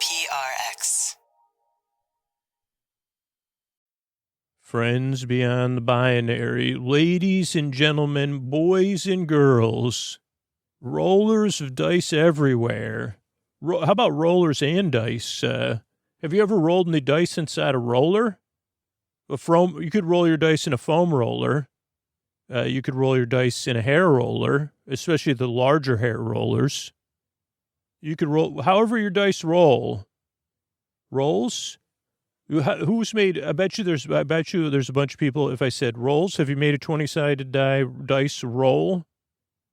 PRX. Friends beyond the binary, ladies and gentlemen, boys and girls, rollers of dice everywhere. How about rollers and dice? Have you ever rolled any dice inside a roller? You could roll your dice in a foam roller. You could roll your dice in a hair roller, especially the larger hair rollers. You could roll however your dice rolls. Who's made? I bet you there's a bunch of people. If I said rolls, have you made a 20-sided dice roll?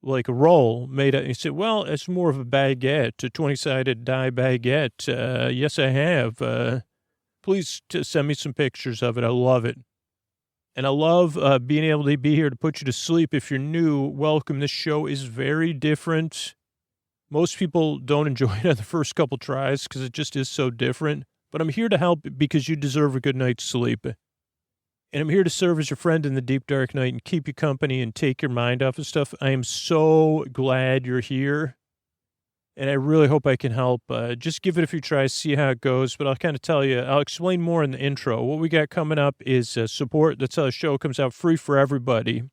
Like a roll made it. You said, well, it's more of a baguette, a 20-sided die baguette. Yes, I have. Please send me some pictures of it. I love it. And I love being able to be here to put you to sleep. If you're new, welcome. This show is very different. Most people don't enjoy it on the first couple tries because it just is so different. But I'm here to help because you deserve a good night's sleep. And I'm here to serve as your friend in the deep, dark night and keep you company and take your mind off of stuff. I am so glad you're here. And I really hope I can help. Just give it a few tries, see how it goes. But I'll kind of tell you, I'll explain more in the intro. What we got coming up is support. That's how the show comes out free for everybody.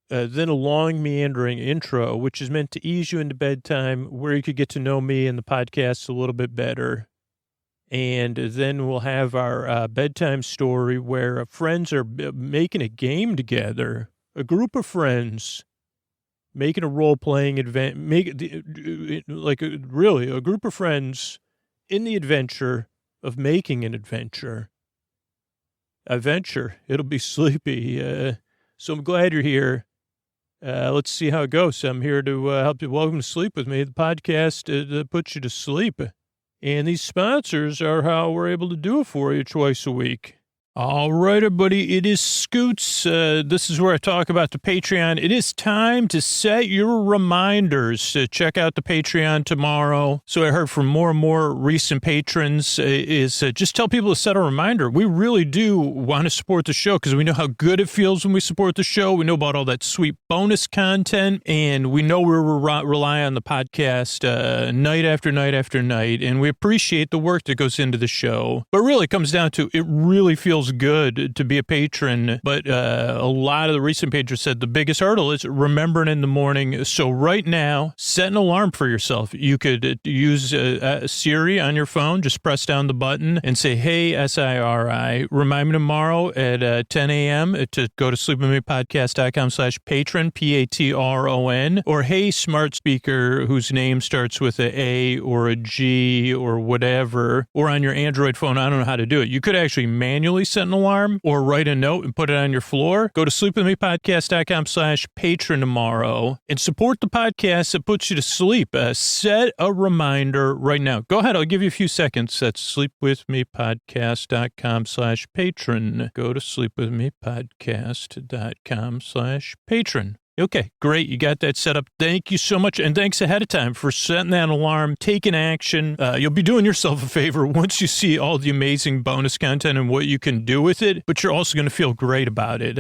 Then a long, meandering intro, which is meant to ease you into bedtime, where you could get to know me and the podcast a little bit better. And then we'll have our bedtime story where friends are making a game together, a group of friends making a role-playing event, really a group of friends in the adventure of making an adventure. It'll be sleepy. So I'm glad you're here. Let's see how it goes. I'm here to help you. Welcome to Sleep With Me, the podcast that puts you to sleep. And these sponsors are how we're able to do it for you twice a week. All right, everybody, it is Scoots. This is where I talk about the Patreon. It is time to set your reminders to check out the Patreon tomorrow. So I heard from more and more recent patrons just tell people to set a reminder. We really do want to support the show because we know how good it feels when we support the show. We know about all that sweet bonus content, and we know we rely on the podcast night after night after night, and we appreciate the work that goes into the show. But really, it comes down to it really feels good to be a patron, but a lot of the recent patrons said the biggest hurdle is remembering in the morning. So right now, set an alarm for yourself. You could use Siri on your phone. Just press down the button and say, hey, SIRI, remind me tomorrow at 10 a.m. to go to sleepwithmepodcast.com/patron, PATRON, or hey, smart speaker whose name starts with a A or a G or whatever, or on your Android phone. I don't know how to do it. You could actually manually set an alarm or write a note and put it on your floor. Go to sleepwithmepodcast.com/patron tomorrow and support the podcast that puts you to sleep. Set a reminder right now. Go ahead. I'll give you a few seconds. That's sleepwithmepodcast.com/patron. Go to sleepwithmepodcast.com/patron. Okay, great. You got that set up. Thank you so much. And thanks ahead of time for setting that alarm, taking action. You'll be doing yourself a favor once you see all the amazing bonus content and what you can do with it, but you're also going to feel great about it.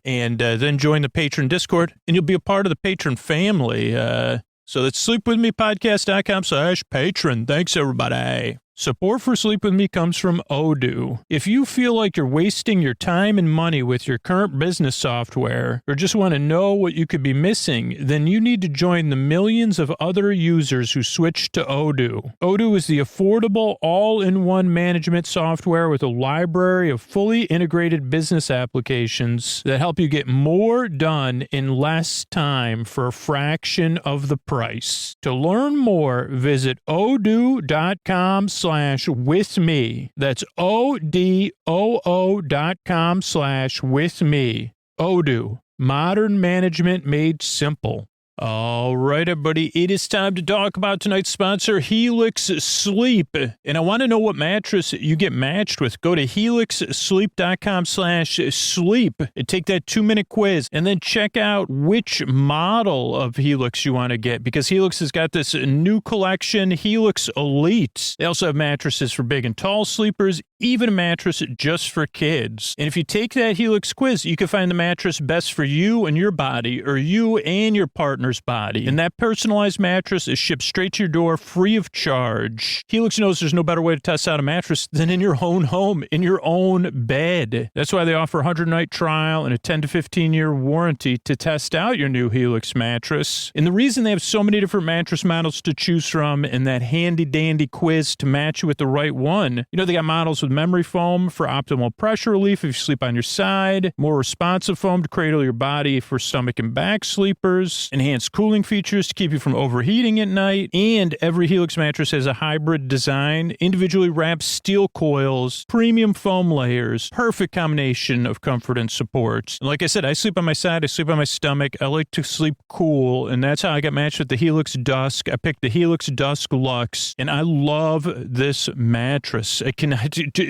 And then join the Patron Discord, and you'll be a part of the Patron family. So that's sleepwithmepodcast.com/patron. Thanks, everybody. Support for Sleep With Me comes from Odoo. If you feel like you're wasting your time and money with your current business software, or just want to know what you could be missing, then you need to join the millions of other users who switched to Odoo. Odoo is the affordable, all-in-one management software with a library of fully integrated business applications that help you get more done in less time for a fraction of the price. To learn more, visit odoo.com/with me. That's ODOO.com/with me. Odoo. Modern management made simple. All right, everybody, it is time to talk about tonight's sponsor, Helix Sleep. And I want to know what mattress you get matched with. Go to helixsleep.com/sleep and take that 2-minute quiz and then check out which model of Helix you want to get, because Helix has got this new collection, Helix Elite. They also have mattresses for big and tall sleepers, even a mattress just for kids. And if you take that Helix quiz, you can find the mattress best for you and your body, or you and your partner's body. And that personalized mattress is shipped straight to your door free of charge. Helix knows there's no better way to test out a mattress than in your own home, in your own bed. That's why they offer a 100-night trial and a 10 to 15-year warranty to test out your new Helix mattress. And the reason they have so many different mattress models to choose from and that handy-dandy quiz to match you with the right one, they got models with memory foam for optimal pressure relief if you sleep on your side, more responsive foam to cradle your body for stomach and back sleepers, enhanced cooling features to keep you from overheating at night, and every Helix mattress has a hybrid design, individually wrapped steel coils, premium foam layers, perfect combination of comfort and support. And like I said, I sleep on my side, I sleep on my stomach, I like to sleep cool, and that's how I got matched with the Helix Dusk. I picked the Helix Dusk Luxe, and I love this mattress.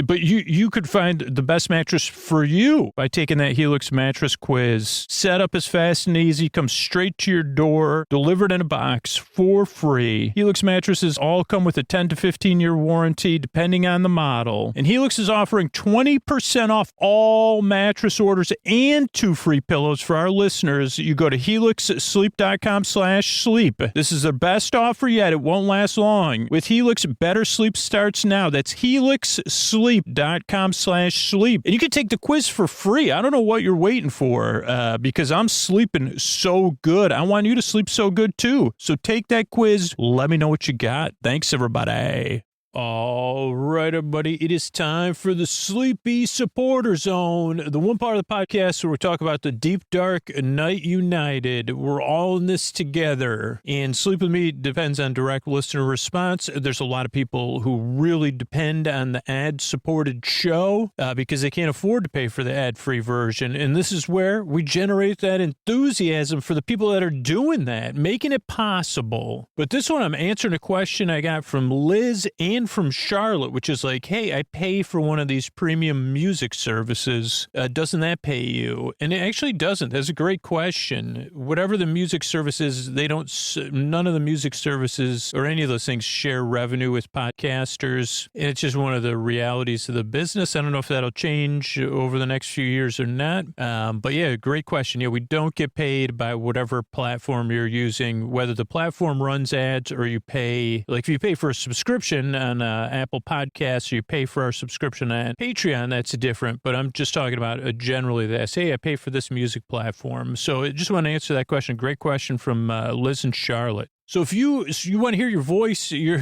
But you could find the best mattress for you by taking that Helix mattress quiz. Setup is fast and easy, comes straight to your door, delivered in a box for free. Helix mattresses all come with a 10 to 15-year warranty depending on the model. And Helix is offering 20% off all mattress orders and 2 free pillows for our listeners. You go to helixsleep.com/sleep. This is their best offer yet. It won't last long. With Helix, better sleep starts now. That's helixsleep.com/sleep. And you can take the quiz for free. I don't know what you're waiting for, because I'm sleeping so good. I want you to sleep so good too. So take that quiz. Let me know what you got. Thanks, everybody. All right, everybody, it is time for the Sleepy Supporter Zone, the one part of the podcast where we talk about the deep, dark night united. We're all in this together, and Sleep With Me depends on direct listener response. There's a lot of people who really depend on the ad-supported show because they can't afford to pay for the ad-free version, and this is where we generate that enthusiasm for the people that are doing that, making it possible. But this one, I'm answering a question I got from Liz and from Charlotte, which is like, hey, I pay for one of these premium music services. Doesn't that pay you? And it actually doesn't. That's a great question. Whatever the music service is, none of the music services or any of those things share revenue with podcasters. And it's just one of the realities of the business. I don't know if that'll change over the next few years or not. But yeah, great question. Yeah, we don't get paid by whatever platform you're using, whether the platform runs ads or you pay, like if you pay for a subscription on Apple Podcasts, or you pay for our subscription on Patreon, that's different. But I'm just talking about generally this. Hey, I pay for this music platform. So I just want to answer that question. Great question from Liz and Charlotte. So if you want to hear your voice, your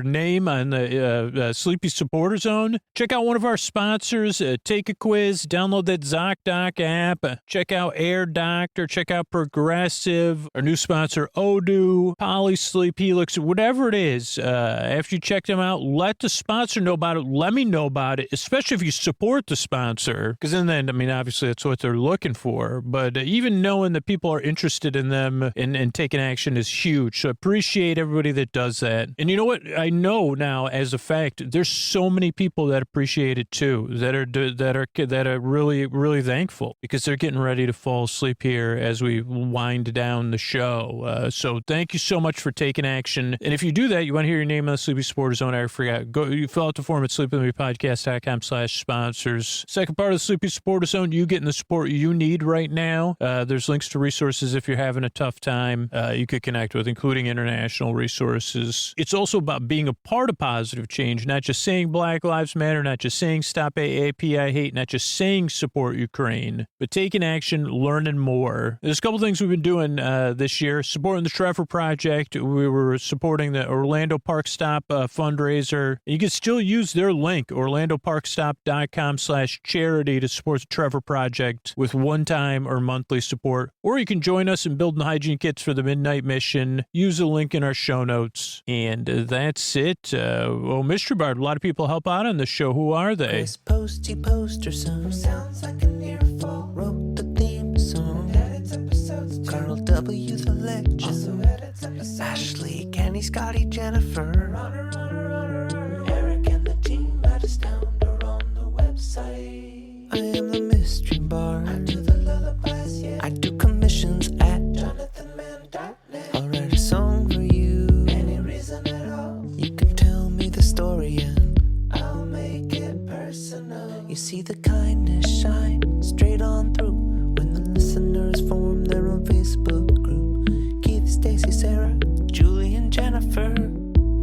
name on the Sleepy Supporter Zone, check out one of our sponsors. Take a quiz, download that ZocDoc app, check out Air Doctor, check out Progressive, our new sponsor Odoo, Polysleep, Helix, whatever it is. After you check them out, let the sponsor know about it. Let me know about it, especially if you support the sponsor, because then, I mean, obviously that's what they're looking for. But even knowing that people are interested in them and taking action is huge. So I appreciate everybody that does that. And you know what? I know now as a fact, there's so many people that appreciate it too, that are really, really thankful because they're getting ready to fall asleep here as we wind down the show. So thank you so much for taking action. And if you do that, you want to hear your name on the Sleepy Supporter Zone, I forgot. You fill out the form at sleepwithmepodcast.com/sponsors. Second part of the Sleepy Supporter Zone, you getting the support you need right now. There's links to resources if you're having a tough time. You could connect with, including international resources. It's also about being a part of positive change, not just saying Black Lives Matter, not just saying stop AAP, I hate, not just saying support Ukraine, but taking action, learning more. There's a couple things we've been doing this year. Supporting the Trevor Project. We were supporting the Orlando Park Stop fundraiser. You can still use their link, orlandoparkstop.com/charity, to support the Trevor Project with one-time or monthly support. Or you can join us in building hygiene kits for the Midnight Mission. Use a link in our show notes. And that's it. Mystery Bard, a lot of people help out on this show. Who are they? Chris Posty Poster Son sounds like an earful. Wrote the theme song. Edits episodes too. Carl W. the Legend. Also edits episodes. Ashley, Kenny, Scotty, Jennifer. Runner. Eric and the team at Astound are on the website. I am the Mystery Bard. I do the lullabies, yeah. I do commissions at JonathanMann.net. I'll write a song for you. Any reason at all. You can tell me the story and I'll make see the kindness shine straight on through when the listeners form their own Facebook group. Keith, Stacy, Sarah, Julie, and Jennifer.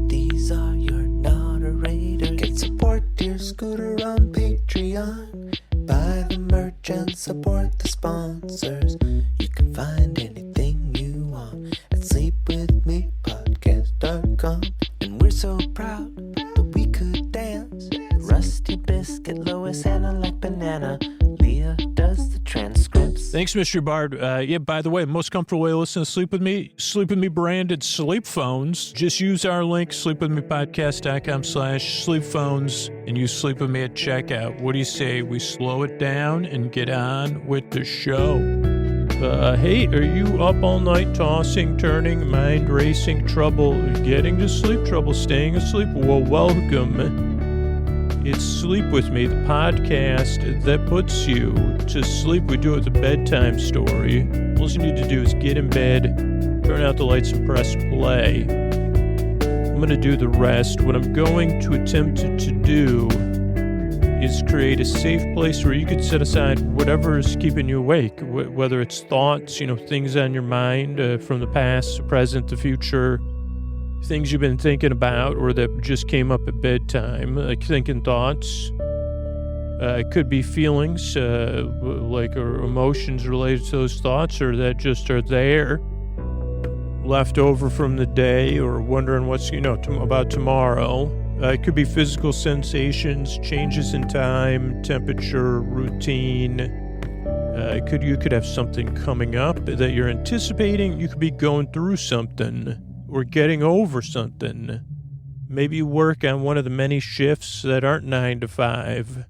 These are your moderators. Get support dear Scooter on Patreon. Buy the merch and support the sponsors. You can find anything you want at sleepwithmepodcast.com. And we're so proud that we could dance. Rusty Biscuit, Lois, Anna like banana. Leah does the transcripts. Thanks, Mr. Bard. Yeah, by the way, most comfortable way to listen to Sleep With Me branded sleep phones. Just use our link, sleepwithmepodcast.com/sleep-phones, and use Sleep With Me at checkout. What do you say we slow it down and get on with the show? Hey, are you up all night tossing, turning, mind racing, trouble getting to sleep, trouble staying asleep? Well, welcome. It's Sleep With Me, the podcast that puts you to sleep. We do it with a bedtime story. All you need to do is get in bed, turn out the lights, and press play. I'm going to do the rest. What I'm going to attempt to do is create a safe place where you can set aside whatever is keeping you awake, whether it's thoughts, things on your mind from the past, the present, the future, things you've been thinking about or that just came up at bedtime, like thinking thoughts. It could be feelings or emotions related to those thoughts or that just are there, left over from the day or wondering what's, about tomorrow. It could be physical sensations, changes in time, temperature, routine. You could have something coming up that you're anticipating. You could be going through something or getting over something. Maybe you work on one of the many shifts that aren't 9 to 5.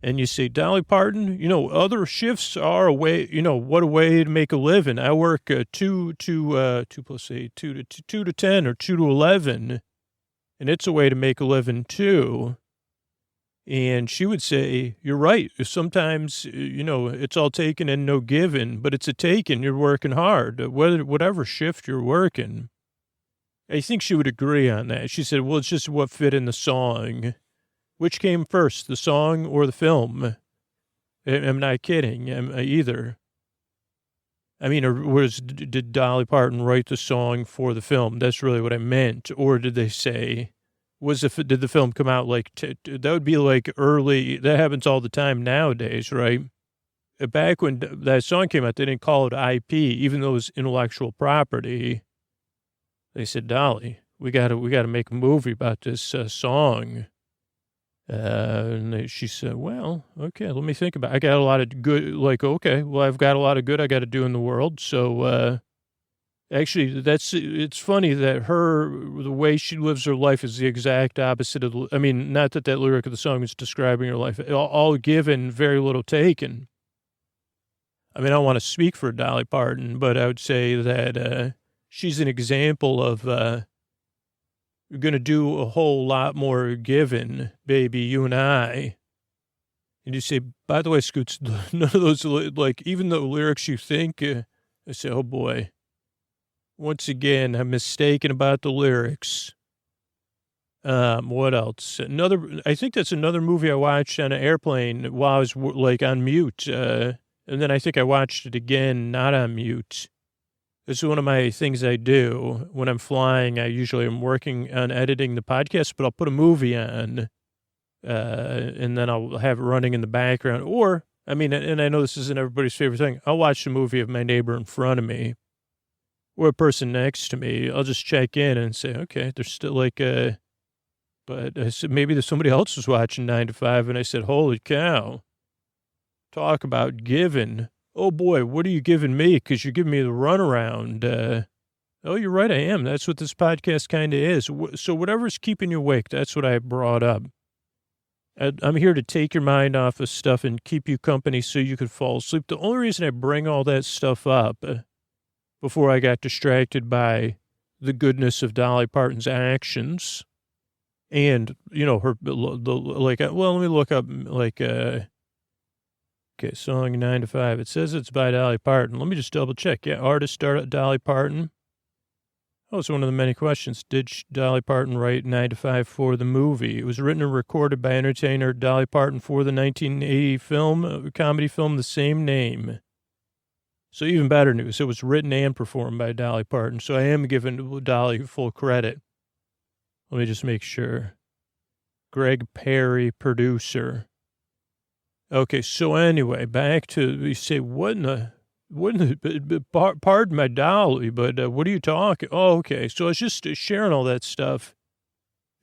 And you say, Dolly Parton, other shifts are a way, what a way to make a living. I work 2 to 10 or 2 to 11. And it's a way to make a living too. And she would say, you're right. Sometimes, it's all taken and no given, but it's a taken. You're working hard, whatever shift you're working. I think she would agree on that. She said, well, it's just what fit in the song. Which came first, the song or the film? I'm not kidding either. I mean, did Dolly Parton write the song for the film? That's really what I meant. Or did they say, did the film come out that would be like early, that happens all the time nowadays, right? Back when that song came out, they didn't call it IP, even though it was intellectual property. They said, Dolly, we gotta make a movie about this song. And she said, well, okay, let me think about it. I got a lot of good, I've got a lot of good I got to do in the world. So, actually, it's funny that the way she lives her life is the exact opposite of, not that lyric of the song is describing her life, all given, very little taken. I don't want to speak for Dolly Parton, but I would say that, she's an example of, you're going to do a whole lot more given, baby, you and I. And you say, by the way, Scoots, none of those, even the lyrics you think, I say, oh boy, once again, I'm mistaken about the lyrics. What else? I think that's another movie I watched on an airplane while I was on mute. And then I think I watched it again, not on mute. This is one of my things I do when I'm flying. I usually am working on editing the podcast, but I'll put a movie on, and then I'll have it running in the background. Or, and I know this isn't everybody's favorite thing, I'll watch the movie of my neighbor in front of me or a person next to me. I'll just check in and say, okay, they're still but I said, maybe there's somebody else was watching 9 to 5, and I said, holy cow, talk about giving. Oh, boy, what are you giving me? Because you're giving me the runaround. Oh, you're right, I am. That's what this podcast kind of is. So whatever's keeping you awake, that's what I brought up. I'm here to take your mind off of stuff and keep you company so you could fall asleep. The only reason I bring all that stuff up before I got distracted by the goodness of Dolly Parton's actions and, her, let me look up, okay, song 9 to 5. It says it's by Dolly Parton. Let me just double check. Yeah, artist Dolly Parton. Oh, it's one of the many questions. Did Dolly Parton write 9 to 5 for the movie? It was written and recorded by entertainer Dolly Parton for the 1980 film, comedy film, the same name. So even better news, it was written and performed by Dolly Parton. So I am giving Dolly full credit. Let me just make sure. Greg Perry, producer. Okay, so anyway, back to, you say, pardon my Dolly, but what are you talking? Oh, okay. So I was just sharing all that stuff.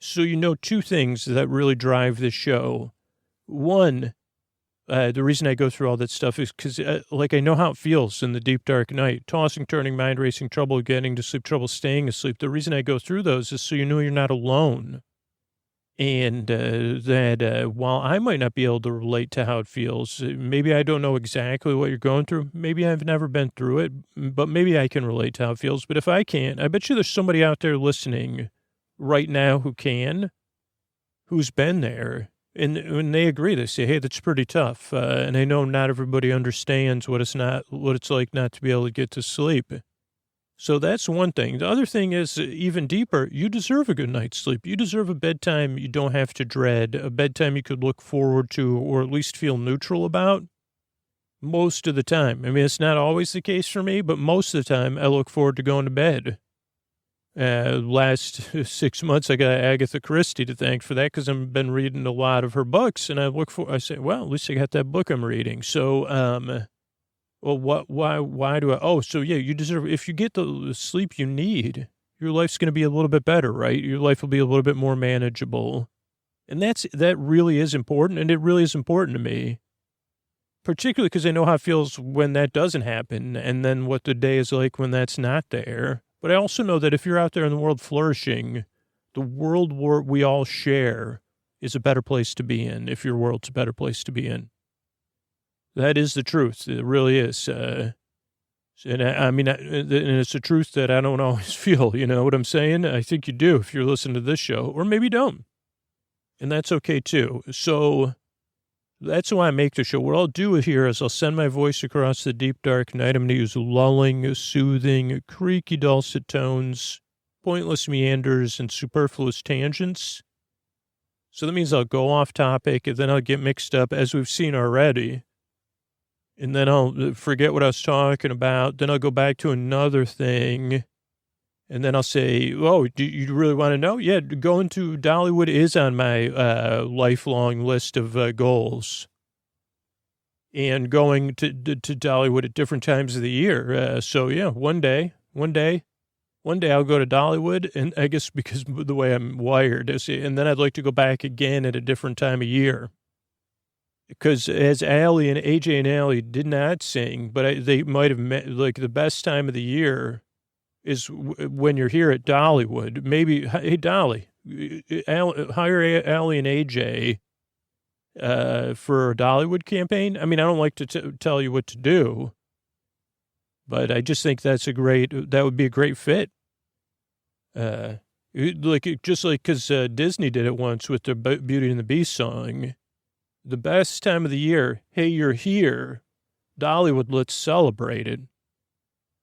So you know two things that really drive this show. One, the reason I go through all that stuff is because, I know how it feels in the deep, dark night. Tossing, turning, mind racing, trouble getting to sleep, trouble staying asleep. The reason I go through those is so you know you're not alone. And that while I might not be able to relate to how it feels, maybe I don't know exactly what you're going through. Maybe I've never been through it, but maybe I can relate to how it feels. But if I can't, I bet you there's somebody out there listening right now who can, who's been there. And when they agree, they say, hey, that's pretty tough. And I know not everybody understands what it's like not to be able to get to sleep. So that's one thing. The other thing is even deeper. You deserve a good night's sleep. You deserve a bedtime you don't have to dread, a bedtime you could look forward to or at least feel neutral about most of the time. I mean, it's not always the case for me, but most of the time I look forward to going to bed. Last 6 months, I got Agatha Christie to thank for that because I've been reading a lot of her books, and I say, well, at least I got that book I'm reading. So, well, why do I? Oh, so yeah, you deserve, if you get the sleep you need, your life's going to be a little bit better, right? Your life will be a little bit more manageable. And that really is important. And it really is important to me, particularly because I know how it feels when that doesn't happen and then what the day is like when that's not there. But I also know that if you're out there in the world flourishing, the world we all share is a better place to be in if your world's a better place to be in. That is the truth. It really is. And it's a truth that I don't always feel. You know what I'm saying? I think you do if you're listening to this show, or maybe don't. And that's okay too. So that's why I make the show. What I'll do here is I'll send my voice across the deep, dark night. I'm going to use lulling, soothing, creaky, dulcet tones, pointless meanders, and superfluous tangents. So that means I'll go off topic, and then I'll get mixed up, as we've seen already. And then I'll forget what I was talking about. Then I'll go back to another thing. And then I'll say, oh, do you really want to know? Yeah, going to Dollywood is on my lifelong list of goals. And going to Dollywood at different times of the year. So, yeah, one day I'll go to Dollywood. And I guess because of the way I'm wired. And then I'd like to go back again at a different time of year. Because as Allie and AJ and Allie did not sing, but they might have met, like, the best time of the year is when you're here at Dollywood. Maybe, hey, Dolly, hire Allie and AJ for a Dollywood campaign. I mean, I don't like to tell you what to do, but I just think that would be a great fit. Because Disney did it once with the Beauty and the Beast song. The best time of the year, hey, you're here, Dollywood, let's celebrate it.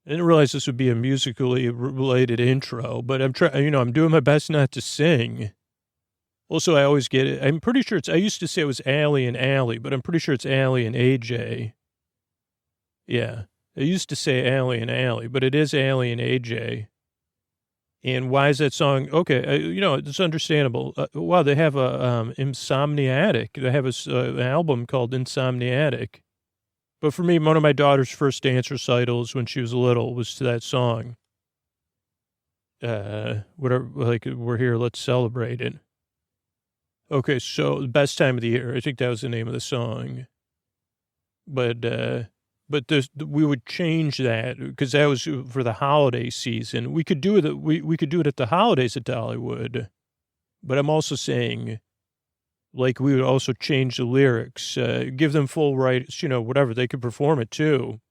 I didn't realize this would be a musically related intro, but I'm doing my best not to sing. Also, I always get it. I'm pretty sure I used to say it was Allie and Allie, but I'm pretty sure it's Allie and AJ. Yeah, I used to say Allie and Allie, but it is Allie and AJ. And why is that song? Okay, it's understandable. Wow, they have a Insomniatic. They have an album called Insomniatic. But for me, one of my daughter's first dance recitals when she was little was to that song. We're here, let's celebrate it. Okay, so the best time of the year. I think that was the name of the song. But we would change that because that was for the holiday season. We could do it. We could do it at the holidays at Dollywood. But I'm also saying, like, we would also change the lyrics, give them full rights, whatever. They could perform it too.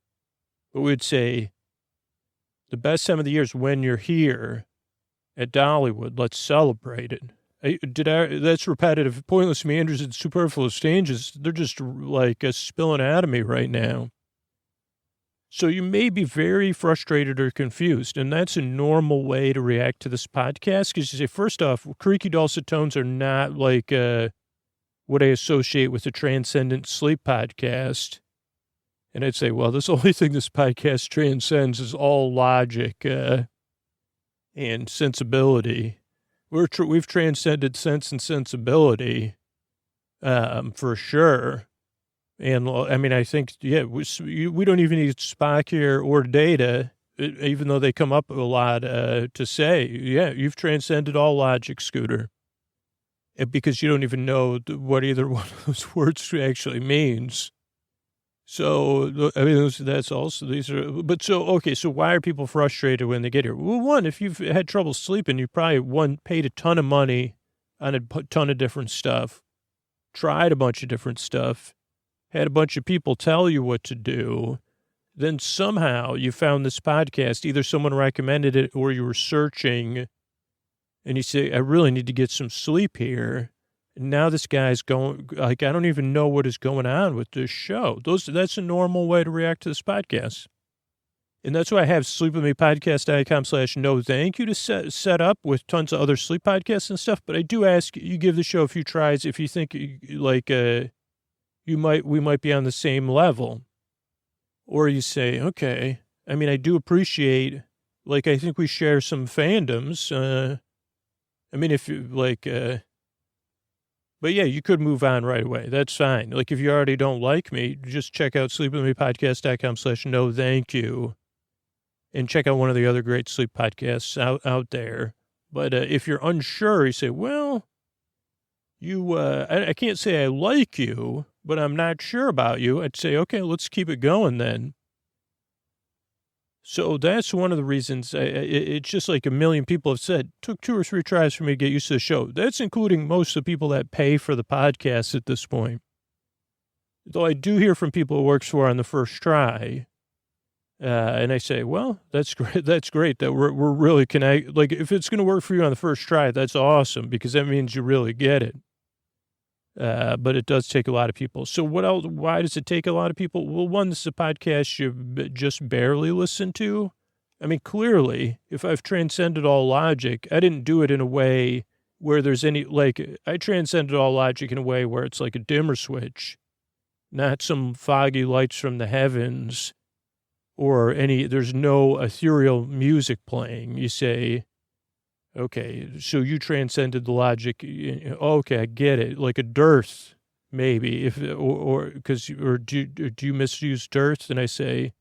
But we'd say, the best time of the year is when you're here at Dollywood. Let's celebrate it. That's repetitive. Pointless meanders and superfluous changes. They're just like spilling out of me right now. So you may be very frustrated or confused, and that's a normal way to react to this podcast, because you say, first off, creaky dulcet tones are not like what I associate with a transcendent sleep podcast. And I'd say, well, the only thing this podcast transcends is all logic and sensibility. We've transcended sense and sensibility for sure. And I mean, I think, yeah, we don't even need Spock here or data, even though they come up a lot to say, yeah, you've transcended all logic, Scooter. Because you don't even know what either one of those words actually means. So, I mean, that's also, these are, but so, okay, so why are people frustrated when they get here? Well, one, if you've had trouble sleeping, you probably, paid a ton of money on a ton of different stuff, tried a bunch of different stuff, had a bunch of people tell you what to do. Then somehow you found this podcast, either someone recommended it or you were searching and you say, I really need to get some sleep here. And now this guy's going, like, I don't even know what is going on with this show. That's a normal way to react to this podcast. And that's why I have sleepwithmepodcast.com/no thank you to set up with tons of other sleep podcasts and stuff. But I do ask you give the show a few tries if you think like we might be on the same level. Or you say, okay, I mean, I do appreciate, like, I think we share some fandoms. I mean, if you like, but yeah, you could move on right away. That's fine. Like, if you already don't like me, just check out sleepwithmepodcast.com/no thank you. And check out one of the other great sleep podcasts out there. But if you're unsure, you say, well, I can't say I like you, but I'm not sure about you. I'd say, okay, let's keep it going then. So that's one of the reasons. It's just like a million people have said, took 2 or 3 tries for me to get used to the show. That's including most of the people that pay for the podcast at this point. Though I do hear from people it works for on the first try. And I say, well, that's great. That's great that we're really connected. Like, if it's going to work for you on the first try, that's awesome, because that means you really get it. But it does take a lot of people. So what else? Why does it take a lot of people? Well, one, this is a podcast you just barely listen to. I mean, clearly, if I've transcended all logic, I didn't do it in a way where there's any, like, I transcended all logic in a way where it's like a dimmer switch, not some foggy lights from the heavens or there's no ethereal music playing. You say, okay, so you transcended the logic. Okay, I get it. Like a dearth, maybe, or do you misuse dearth? And I say,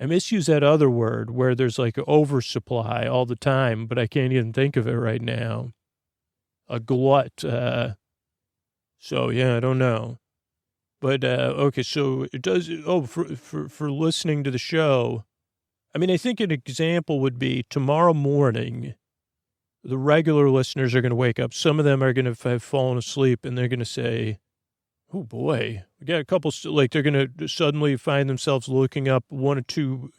I misuse that other word where there's like an oversupply all the time, but I can't even think of it right now. A glut. So yeah, I don't know. But okay, so it does. Oh, for listening to the show, I mean, I think an example would be tomorrow morning. The regular listeners are going to wake up. Some of them are going to have fallen asleep, and they're going to say, oh, boy, we got a couple, like, they're going to suddenly find themselves looking up one or two,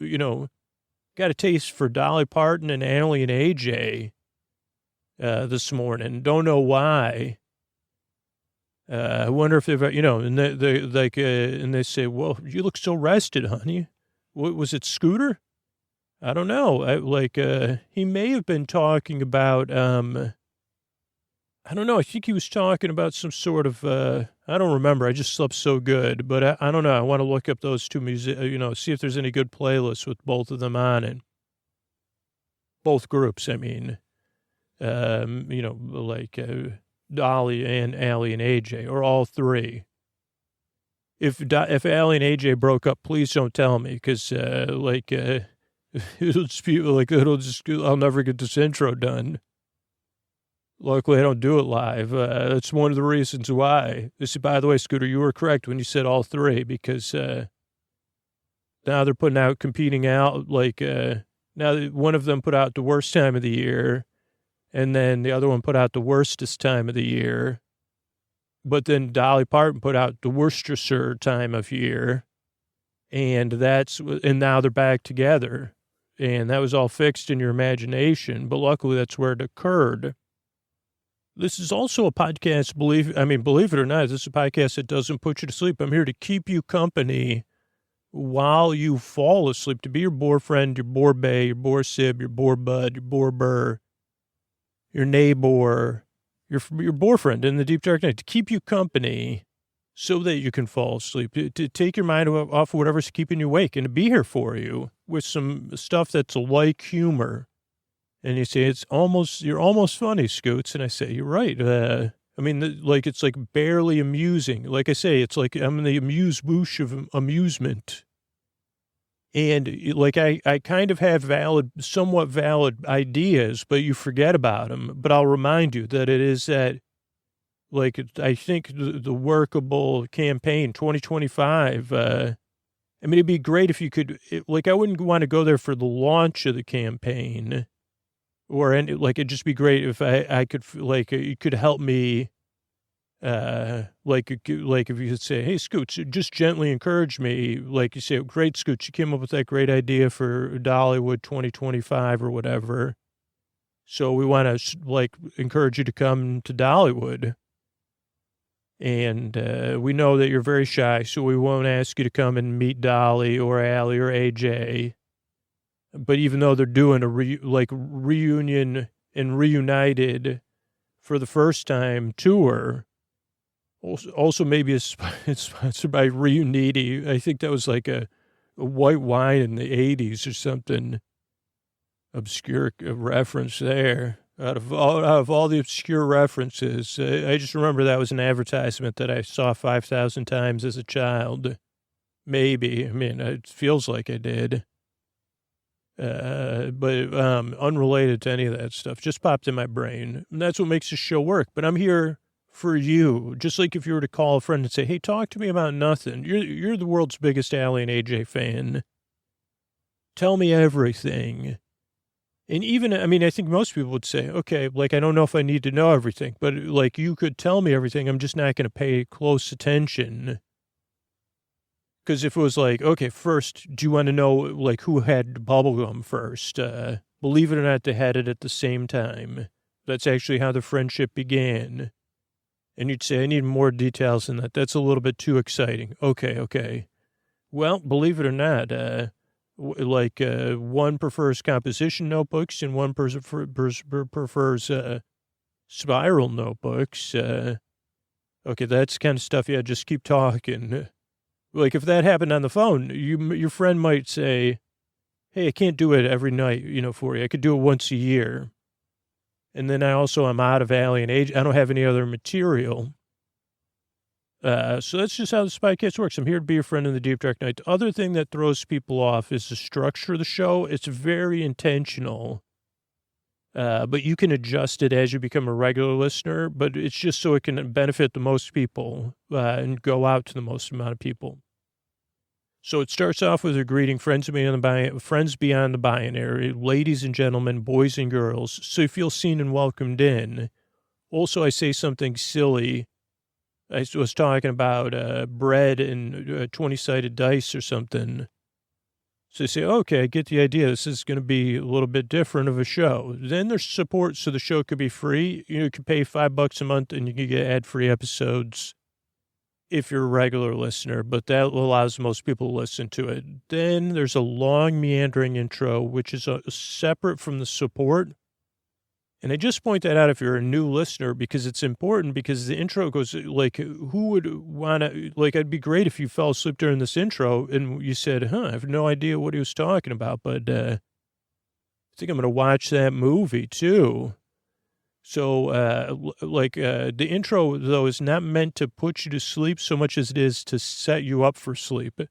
got a taste for Dolly Parton and Allie and AJ this morning. Don't know why. I wonder if they've, and they like, and they say, well, you look so rested, honey. What was it, Scooter? I don't know. He may have been talking about, I don't know. I think he was talking about some sort of, I don't remember. I just slept so good, but I don't know. I want to look up those two see if there's any good playlists with both of them on it. Both groups, I mean, like Dolly and Allie and AJ, or all three. If Allie and AJ broke up, please don't tell me, because, it'll just be like, I'll never get this intro done. Luckily, I don't do it live. That's one of the reasons why. By the way, Scooter, you were correct when you said all three, because now they're putting out, competing out, now one of them put out the worst time of the year, and then the other one put out the worstest time of the year. But then Dolly Parton put out the worstest time of year, and now they're back together. And that was all fixed in your imagination, but luckily that's where it occurred. This is also a podcast, believe it or not, this is a podcast that doesn't put you to sleep. I'm here to keep you company while you fall asleep, to be your boyfriend, your borbay, your borsib, your borbud, your borber, your neighbor, your boyfriend in the deep dark night, to keep you company so that you can fall asleep, to take your mind off of whatever's keeping you awake and to be here for you with some stuff that's like humor. And you say, you're almost funny, Scoots. And I say, you're right. It's like barely amusing. Like I say, it's like I'm in the amuse-bouche of amusement. And like, I kind of have somewhat valid ideas, but you forget about them. But I'll remind you that it is that, like, I think the workable campaign 2025, it'd be great if you could, I wouldn't want to go there for the launch of the campaign. It'd just be great if I could, you could help me, if you could say, hey, Scoots, just gently encourage me. Like you say, great, Scoots, you came up with that great idea for Dollywood 2025 or whatever. So we want to, encourage you to come to Dollywood. And we know that you're very shy, so we won't ask you to come and meet Dolly or Allie or AJ. But even though they're doing a reunion and reunited for the first time tour, also maybe it's sponsored by Reuniti. I think that was like a white wine in the 80s or something. Obscure reference there. Out of all the obscure references, I just remember that was an advertisement that I saw 5,000 times as a child. Maybe. I mean, it feels like I did. But unrelated to any of that stuff, just popped in my brain. And that's what makes the show work. But I'm here for you. Just like if you were to call a friend and say, hey, talk to me about nothing. You're the world's biggest Allie and AJ fan. Tell me everything. And even, I think most people would say, okay, I don't know if I need to know everything, but you could tell me everything. I'm just not going to pay close attention. Because if it was okay, first, do you want to know, who had bubblegum first? Believe it or not, they had it at the same time. That's actually how the friendship began. And you'd say, I need more details than that. That's a little bit too exciting. Okay. Well, believe it or not, one prefers composition notebooks and one prefers spiral notebooks. Okay, that's the kind of stuff, yeah, just keep talking. If that happened on the phone, your friend might say, hey, I can't do it every night, for you. I could do it once a year. And then I'm out of Allie and Age. I don't have any other material. So that's just how the Spycast works. I'm here to be your friend in the deep dark night. The other thing that throws people off is the structure of the show. It's very intentional. But you can adjust it as you become a regular listener, but it's just so it can benefit the most people and go out to the most amount of people. So it starts off with a greeting, friends beyond the binary, ladies and gentlemen, boys and girls, so you feel seen and welcomed in. Also, I say something silly. I was talking about bread and 20-sided dice or something. So you say, okay, I get the idea. This is going to be a little bit different of a show. Then there's support, so the show could be free. You can pay $5 a month and you can get ad-free episodes if you're a regular listener, but that allows most people to listen to it. Then there's a long meandering intro, which is separate from the support. And I just point that out if you're a new listener, because it's important, because the intro goes who would want to, it'd be great if you fell asleep during this intro and you said, I have no idea what he was talking about, but I think I'm going to watch that movie too. So, the intro, though, is not meant to put you to sleep so much as it is to set you up for sleep.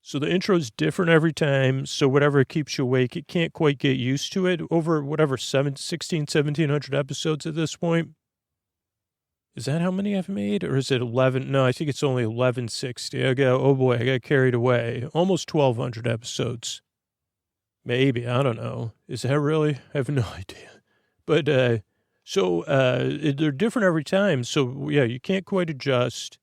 So the intro is different every time. So whatever keeps you awake, it can't quite get used to it over 1,700 episodes at this point. Is that how many I've made? Or is it 11? No, I think it's only 1160. I got carried away. Almost 1,200 episodes. Maybe, I don't know. Is that really? I have no idea. But, they're different every time. So yeah, you can't quite adjust.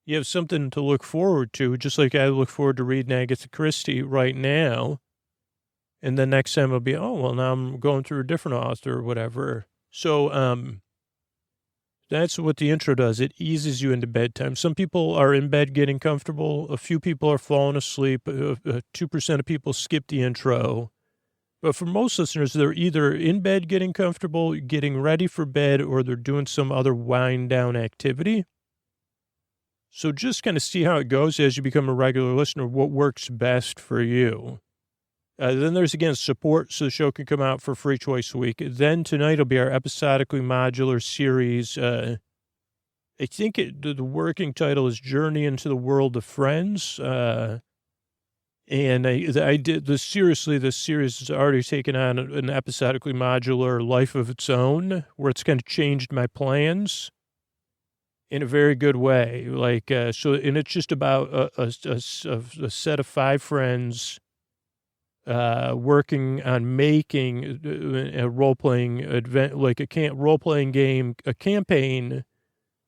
You have something to look forward to, just like I look forward to reading Agatha Christie right now. And then next time it'll be, now I'm going through a different author or whatever. So, That's what the intro does. It eases you into bedtime. Some people are in bed getting comfortable. A few people are falling asleep. 2% of people skip the intro. But for most listeners, they're either in bed getting comfortable, getting ready for bed, or they're doing some other wind down activity. So just kind of see how it goes as you become a regular listener, what works best for you. Then there's, again, support so the show can come out for free twice a week. Then tonight will be our episodically modular series. I think the working title is Journey into the World of Friends. And I did this, seriously, this series has already taken on an episodically modular life of its own, where it's kind of changed my plans in a very good way. Like, so, and it's just about a set of 5 friends working on making a role-playing event, like a role-playing game, a campaign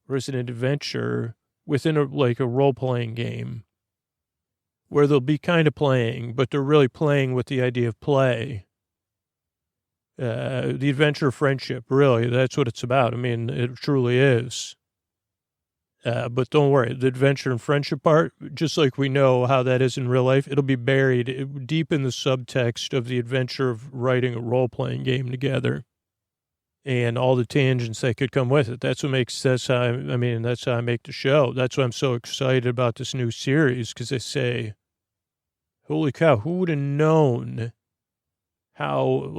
versus an adventure within a role-playing game where they'll be kind of playing, but they're really playing with the idea of play. The adventure of friendship, really, that's what it's about. I mean, it truly is. But don't worry, the adventure and friendship part, just like we know how that is in real life, it'll be buried deep in the subtext of the adventure of writing a role-playing game together and all the tangents that could come with it. That's how I make the show. That's why I'm so excited about this new series, because I say, holy cow, who would have known how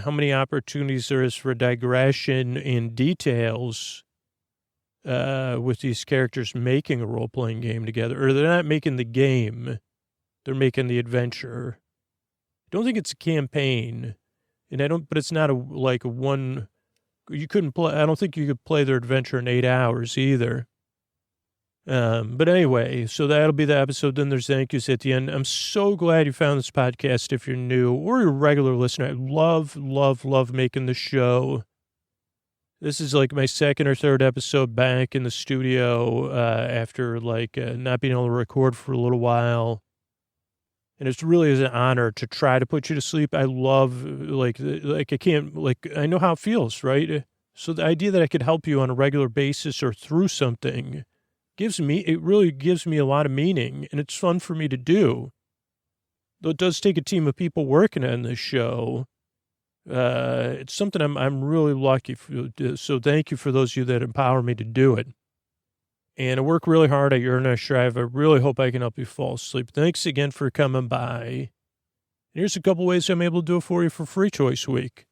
many opportunities there is for digression in details with these characters making a role-playing game together. Or they're not making the game, they're making the adventure. I don't think it's a campaign, but it's not you couldn't play, I don't think you could play their adventure in 8 hours either. But anyway, so that'll be the episode. Then there's thank yous at the end. I'm so glad you found this podcast if you're new or you're a regular listener. I love, love, love making the show. This is like my second or third episode back in the studio after not being able to record for a little while. And it's really an honor to try to put you to sleep. I love, I know how it feels, right? So the idea that I could help you on a regular basis or through something it really gives me a lot of meaning, and it's fun for me to do. Though it does take a team of people working on this show. It's something I'm really lucky for. So thank you for those of you that empower me to do it. And I work really hard. I yearn, I strive. I really hope I can help you fall asleep. Thanks again for coming by. Here's a couple ways I'm able to do it for you for free twice a week.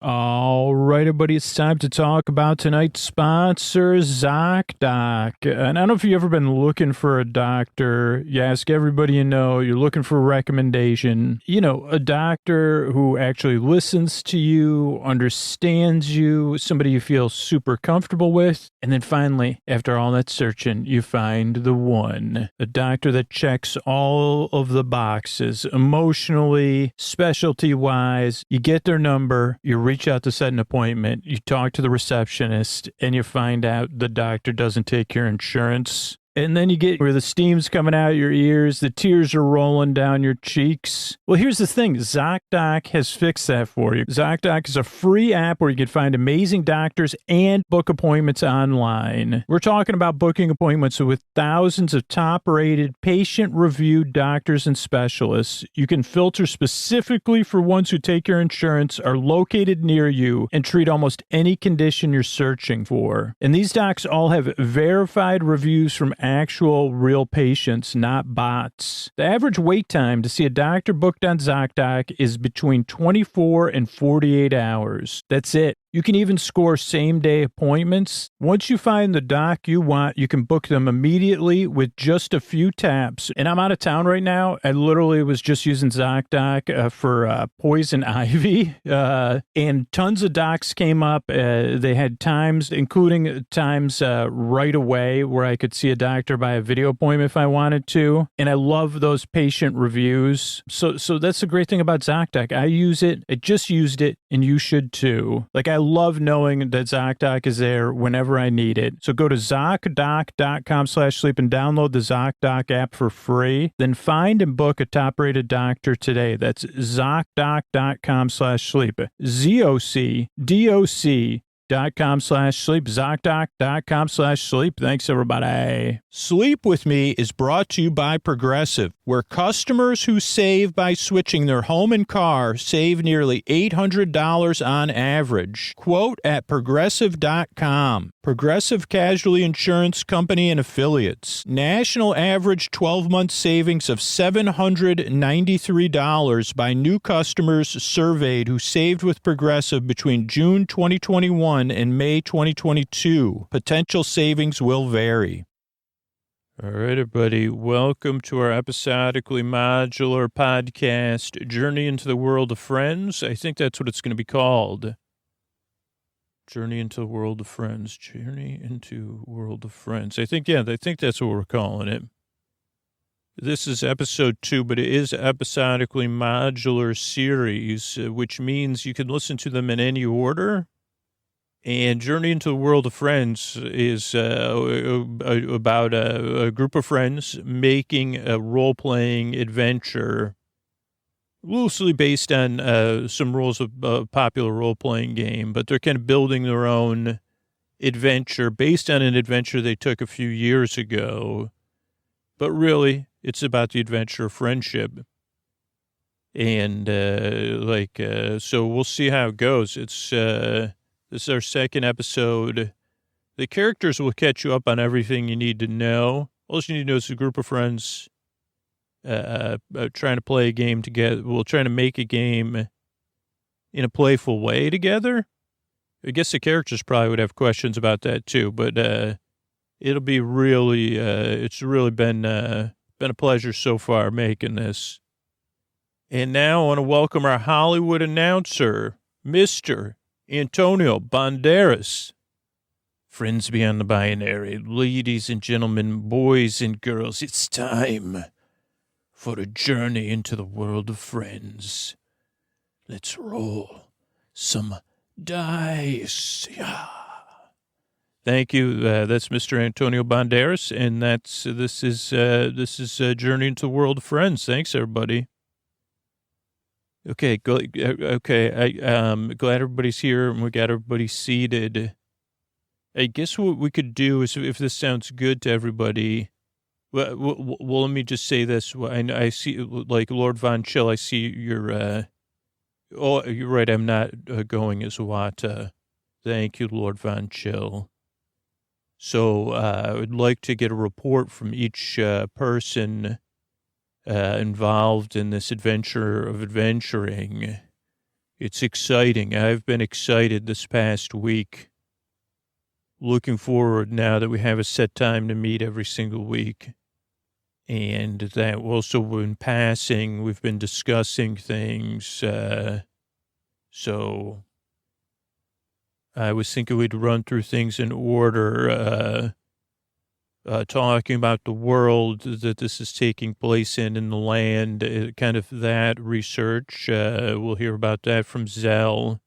All right, everybody, it's time to talk about tonight's sponsor, ZocDoc. And I don't know if you've ever been looking for a doctor. You ask everybody you know, you're looking for a recommendation. You know, a doctor who actually listens to you, understands you, somebody you feel super comfortable with. And then finally, after all that searching, you find the one. A doctor that checks all of the boxes, emotionally, specialty-wise. You get their number, you reach out to set an appointment, you talk to the receptionist, and you find out the doctor doesn't take your insurance. And then you get where the steam's coming out of your ears, the tears are rolling down your cheeks. Well, here's the thing. ZocDoc has fixed that for you. ZocDoc is a free app where you can find amazing doctors and book appointments online. We're talking about booking appointments with thousands of top-rated, patient-reviewed doctors and specialists. You can filter specifically for ones who take your insurance, are located near you, and treat almost any condition you're searching for. And these docs all have verified reviews from actual real patients, not bots. The average wait time to see a doctor booked on ZocDoc is between 24 and 48 hours. That's it. You can even score same-day appointments. Once you find the doc you want, you can book them immediately with just a few taps. And I'm out of town right now. I literally was just using ZocDoc for poison ivy. And tons of docs came up. They had times, including times right away where I could see a doctor by a video appointment if I wanted to. And I love those patient reviews. So that's the great thing about ZocDoc. I use it. I just used it, and you should too. Like, I love knowing that ZocDoc is there whenever I need it. So go to ZocDoc.com/sleep and download the ZocDoc app for free. Then find and book a top-rated doctor today. That's ZocDoc.com/sleep. ZocDoc ZocDoc.com/sleep. ZocDoc.com/sleep. Thanks, everybody. Sleep With Me is brought to you by Progressive, where customers who save by switching their home and car save nearly $800 on average. Quote at Progressive.com. Progressive Casualty Insurance Company and Affiliates. National average 12-month savings of $793 by new customers surveyed who saved with Progressive between June 2021 and May 2022. Potential savings will vary. All right, everybody. Welcome to our episodically modular podcast, Journey into the World of Friends. I think that's what it's going to be called. Journey into the World of Friends. Journey into World of Friends. I think that's what we're calling it. This is episode 2, but it is episodically modular series, which means you can listen to them in any order. And Journey into the World of Friends is about a group of friends making a role-playing adventure loosely based on some rules of a popular role-playing game, but they're kind of building their own adventure based on an adventure they took a few years ago. But really, it's about the adventure of friendship. And, so we'll see how it goes. This is our second episode. The characters will catch you up on everything you need to know. All you need to know is a group of friends trying to play a game together. We're trying to make a game in a playful way together. I guess the characters probably would have questions about that too, but it'll be really, it's really been a pleasure so far making this. And now I want to welcome our Hollywood announcer, Mr. Antonio Banderas. Friends beyond the binary, ladies and gentlemen, boys and girls, it's time for a journey into the world of friends. Let's roll some dice. Yeah. Thank you. That's Mr. Antonio Banderas, and this is Journey into the World of Friends. Thanks, everybody. Okay, I'm glad everybody's here and we got everybody seated. I guess what we could do is, if this sounds good to everybody, well, let me just say this. I see, like, Lord Von Chill, I see you're right, I'm not going as Wata. Thank you, Lord Von Chill. So I would like to get a report from each person involved in this adventure of adventuring. It's exciting. I've been excited this past week. Looking forward now that we have a set time to meet every single week. And that also in passing, we've been discussing things. So I was thinking we'd run through things in order, talking about the world that this is taking place in the land, kind of that research. We'll hear about that from Zell.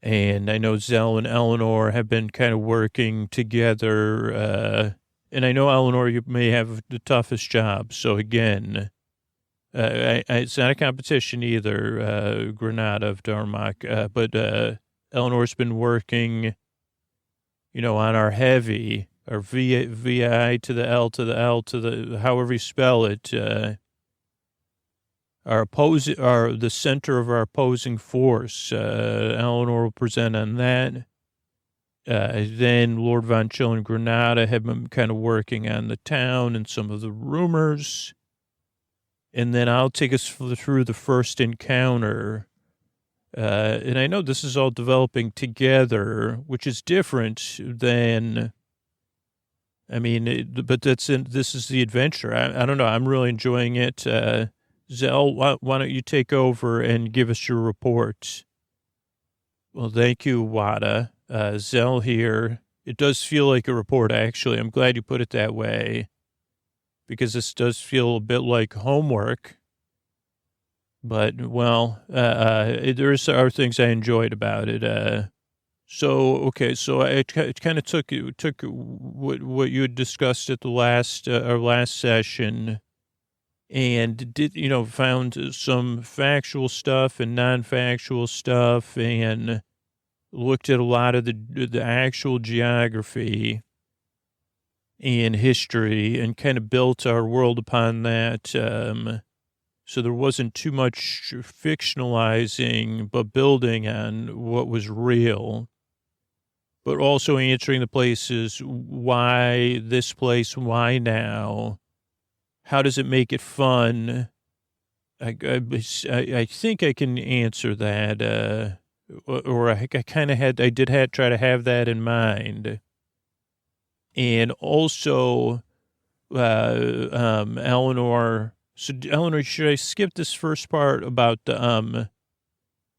And I know Zell and Eleanor have been kind of working together. And I know, Eleanor, you may have the toughest job. So again, it's not a competition either, Granada of Darmok. But Eleanor's been working, on our heavy, or VI to the L to the L to the, however you spell it, the center of our opposing force. Eleanor will present on that. Then Lord Von Chill and Granada have been kind of working on the town and some of the rumors. And then I'll take us through the first encounter. And I know this is all developing together, which is different than, but this is the adventure. I don't know. I'm really enjoying it. Zell, why don't you take over and give us your report? Well, thank you, Wada. Zell here. It does feel like a report, actually. I'm glad you put it that way, because this does feel a bit like homework. But, well, there are things I enjoyed about it. So I kind of took what you had discussed at the our last session, and found some factual stuff and non-factual stuff, and looked at a lot of the actual geography and history and kind of built our world upon that. So there wasn't too much fictionalizing, but building on what was real, but also answering the places, why this place, why now? How does it make it fun? I think I can answer that, or I kind of try to have that in mind. And also, Eleanor, so Eleanor, should I skip this first part about the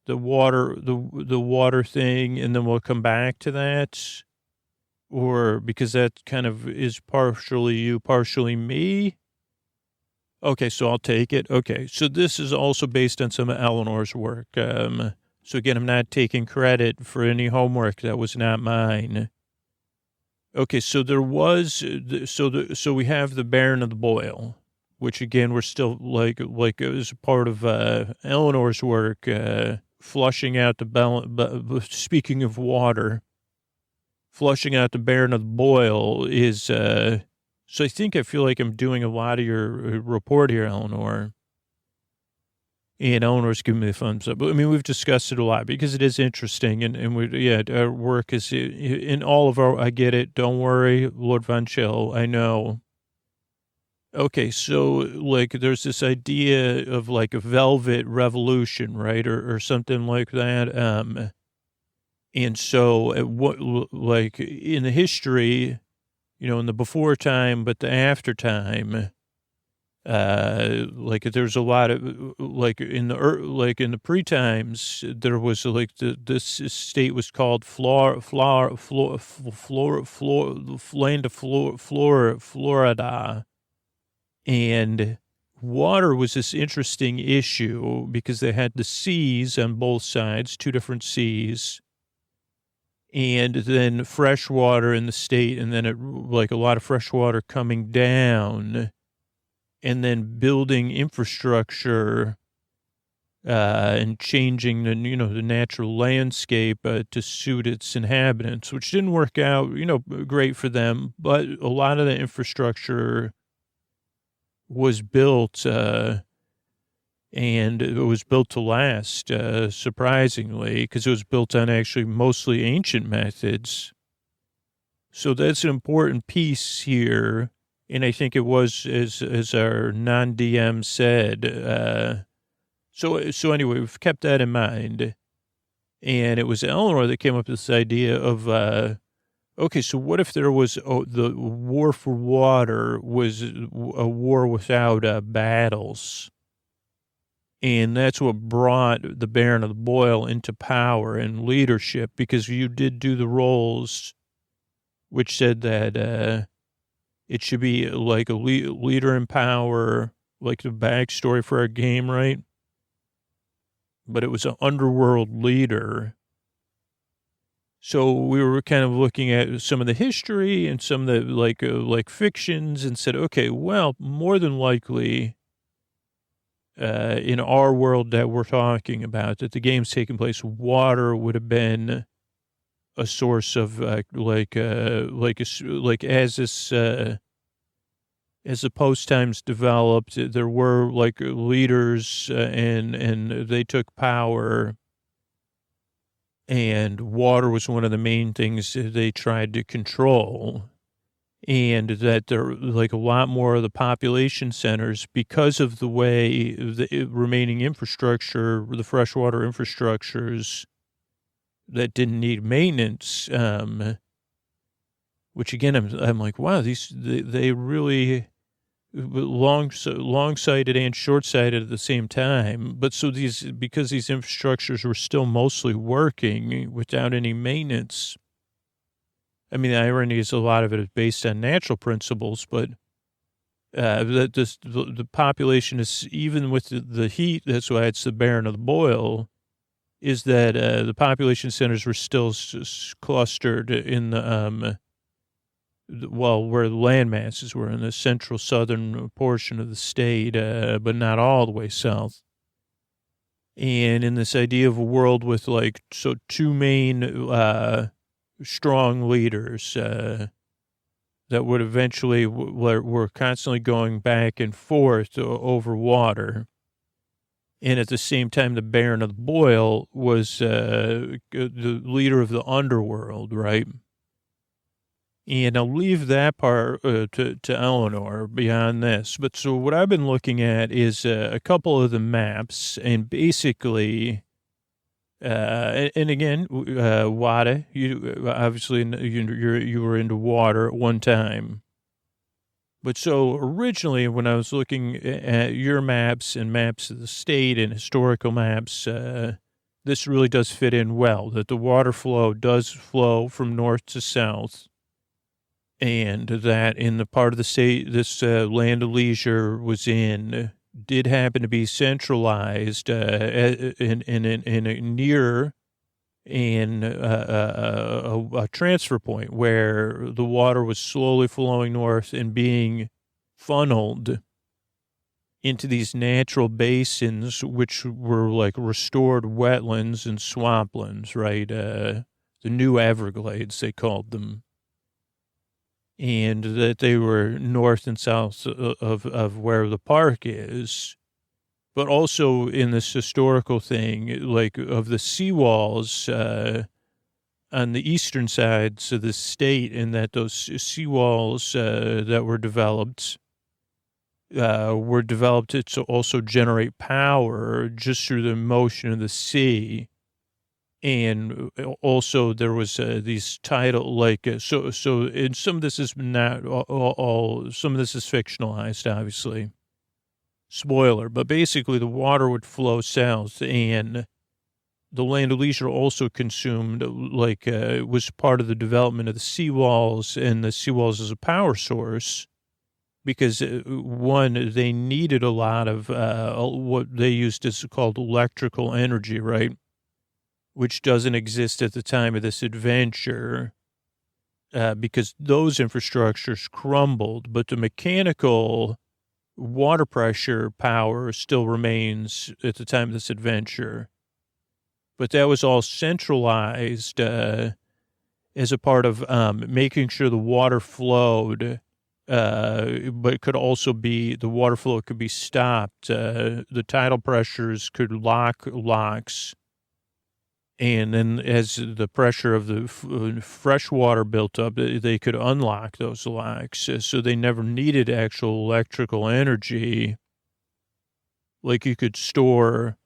water thing, and then we'll come back to that? Or because that kind of is partially you, partially me? Okay, so I'll take it. Okay, so this is also based on some of Eleanor's work. So again, I'm not taking credit for any homework that was not mine. Okay, so there was, so we have the Baron of the Boil, which again, we're still like it was part of Eleanor's work, flushing out speaking of water, flushing out the Baron of the Boil is, so I feel like I'm doing a lot of your report here, Eleanor. And Eleanor's giving me the thumbs up. I mean, we've discussed it a lot because it is interesting. And our work is in all of our, I get it. Don't worry, Lord Von Chill. I know. Okay. So like, there's this idea of like a velvet revolution, right? Or something like that. And so like in the history, in the before time, but the after time, like there's a lot of like in the pre times there was like this state was called land of Florida, and water was this interesting issue because they had the seas on both sides, two different seas, and then fresh water in the state, and then like a lot of fresh water coming down, and then building infrastructure and changing the natural landscape to suit its inhabitants, which didn't work out great for them. But a lot of the infrastructure was built, and it was built to last, surprisingly, because it was built on actually mostly ancient methods. So that's an important piece here. And I think it was, as our non-DM said, so anyway, we've kept that in mind. And it was Eleanor that came up with this idea of, okay, so what if there was, the war for water was a war without battles? And that's what brought the Baron of the Boil into power and leadership, because you did do the roles, which said that, it should be like a leader in power, like the backstory for our game, right? But it was an underworld leader. So we were kind of looking at some of the history and some of the like fictions, and said, okay, well, more than likely, in our world that we're talking about, that the game's taking place, water would have been a source of as the post times developed, there were like leaders, and they took power, and water was one of the main things they tried to control. And that there like a lot more of the population centers, because of the way the remaining infrastructure, the freshwater infrastructures that didn't need maintenance, which again, I'm like, wow, they really long-sighted and short-sighted at the same time. But so because these infrastructures were still mostly working without any maintenance. I mean, the irony is a lot of it is based on natural principles, but that the population is, even with the heat, that's why it's the Baron of the Boil, is that the population centers were still clustered in the, where the land masses were in the central southern portion of the state, but not all the way south. And in this idea of a world with like, so two main, strong leaders, that would eventually, were constantly going back and forth over water. And at the same time, the Baron of the Boil was, the leader of the underworld, right? And I'll leave that part to Eleanor beyond this. But so what I've been looking at is a couple of the maps, and basically, and again, water. You obviously you were into water at one time. But so originally, when I was looking at your maps and maps of the state and historical maps, this really does fit in well. That the water flow does flow from north to south. And that in the part of the state this land of leisure was in did happen to be centralized in a near and a transfer point where the water was slowly flowing north and being funneled into these natural basins, which were like restored wetlands and swamplands, right? The new Everglades, they called them. And that they were north and south of where the park is, but also in this historical thing, like of the seawalls on the eastern sides of the state, and that those seawalls that were developed to also generate power just through the motion of the sea. And also there was these tidal, like, so, and some of this is not all, some of this is fictionalized, obviously. Spoiler, but basically the water would flow south, and the land of leisure also consumed, like, was part of the development of the seawalls, and the seawalls as a power source, because one, they needed a lot of what they used as called electrical energy, right? Which doesn't exist at the time of this adventure, because those infrastructures crumbled, but the mechanical water pressure power still remains at the time of this adventure. But that was all centralized as a part of making sure the water flowed, but it could also be, the water flow could be stopped. The tidal pressures could locks. And then as the pressure of the fresh water built up, they could unlock those locks. So they never needed actual electrical energy. Like you could store,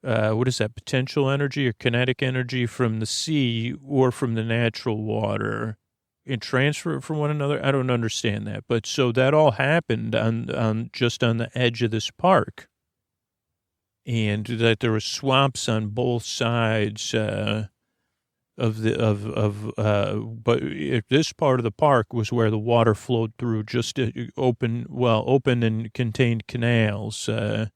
what is that, potential energy or kinetic energy from the sea or from the natural water and transfer it from one another. I don't understand that. But so that all happened on just on the edge of this park. And that there were swamps on both sides but this part of the park was where the water flowed through just open and contained canals, and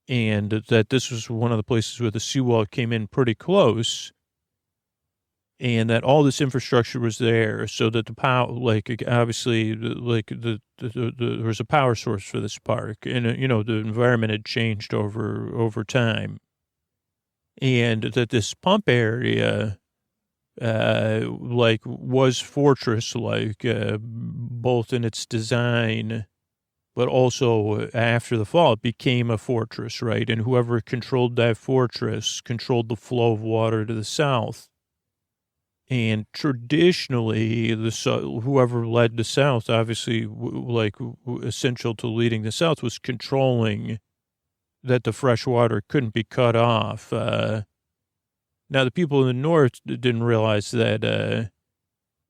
that this was one of the places where the seawall came in pretty close. And that all this infrastructure was there, so that the power, like, obviously, like, there was a power source for this park, and the environment had changed over time, and that this pump area, like, was fortress like, both in its design, but also after the fall, it became a fortress, right? And whoever controlled that fortress controlled the flow of water to the south. And traditionally, whoever led the South, obviously, essential to leading the South, was controlling that the fresh water couldn't be cut off. Now, the people in the North didn't realize that,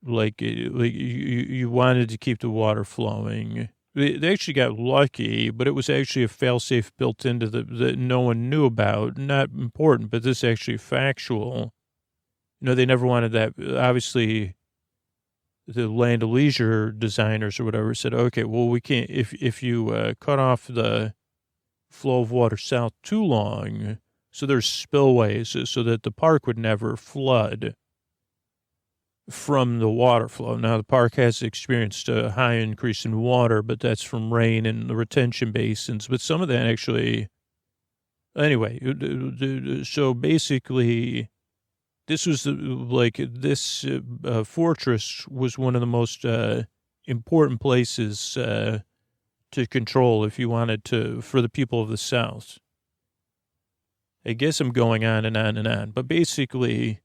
you wanted to keep the water flowing. They actually got lucky, but it was actually a failsafe built into that no one knew about. Not important, but this is actually factual. They never wanted that. Obviously, the land of leisure designers or whatever said, okay, well, we can't, if you cut off the flow of water south too long, so there's spillways so that the park would never flood from the water flow. Now, the park has experienced a high increase in water, but that's from rain and the retention basins. But some of that actually Anyway, so basically, this was this fortress was one of the most important places to control if you wanted to, for the people of the South. I guess I'm going on and on and on, but basically,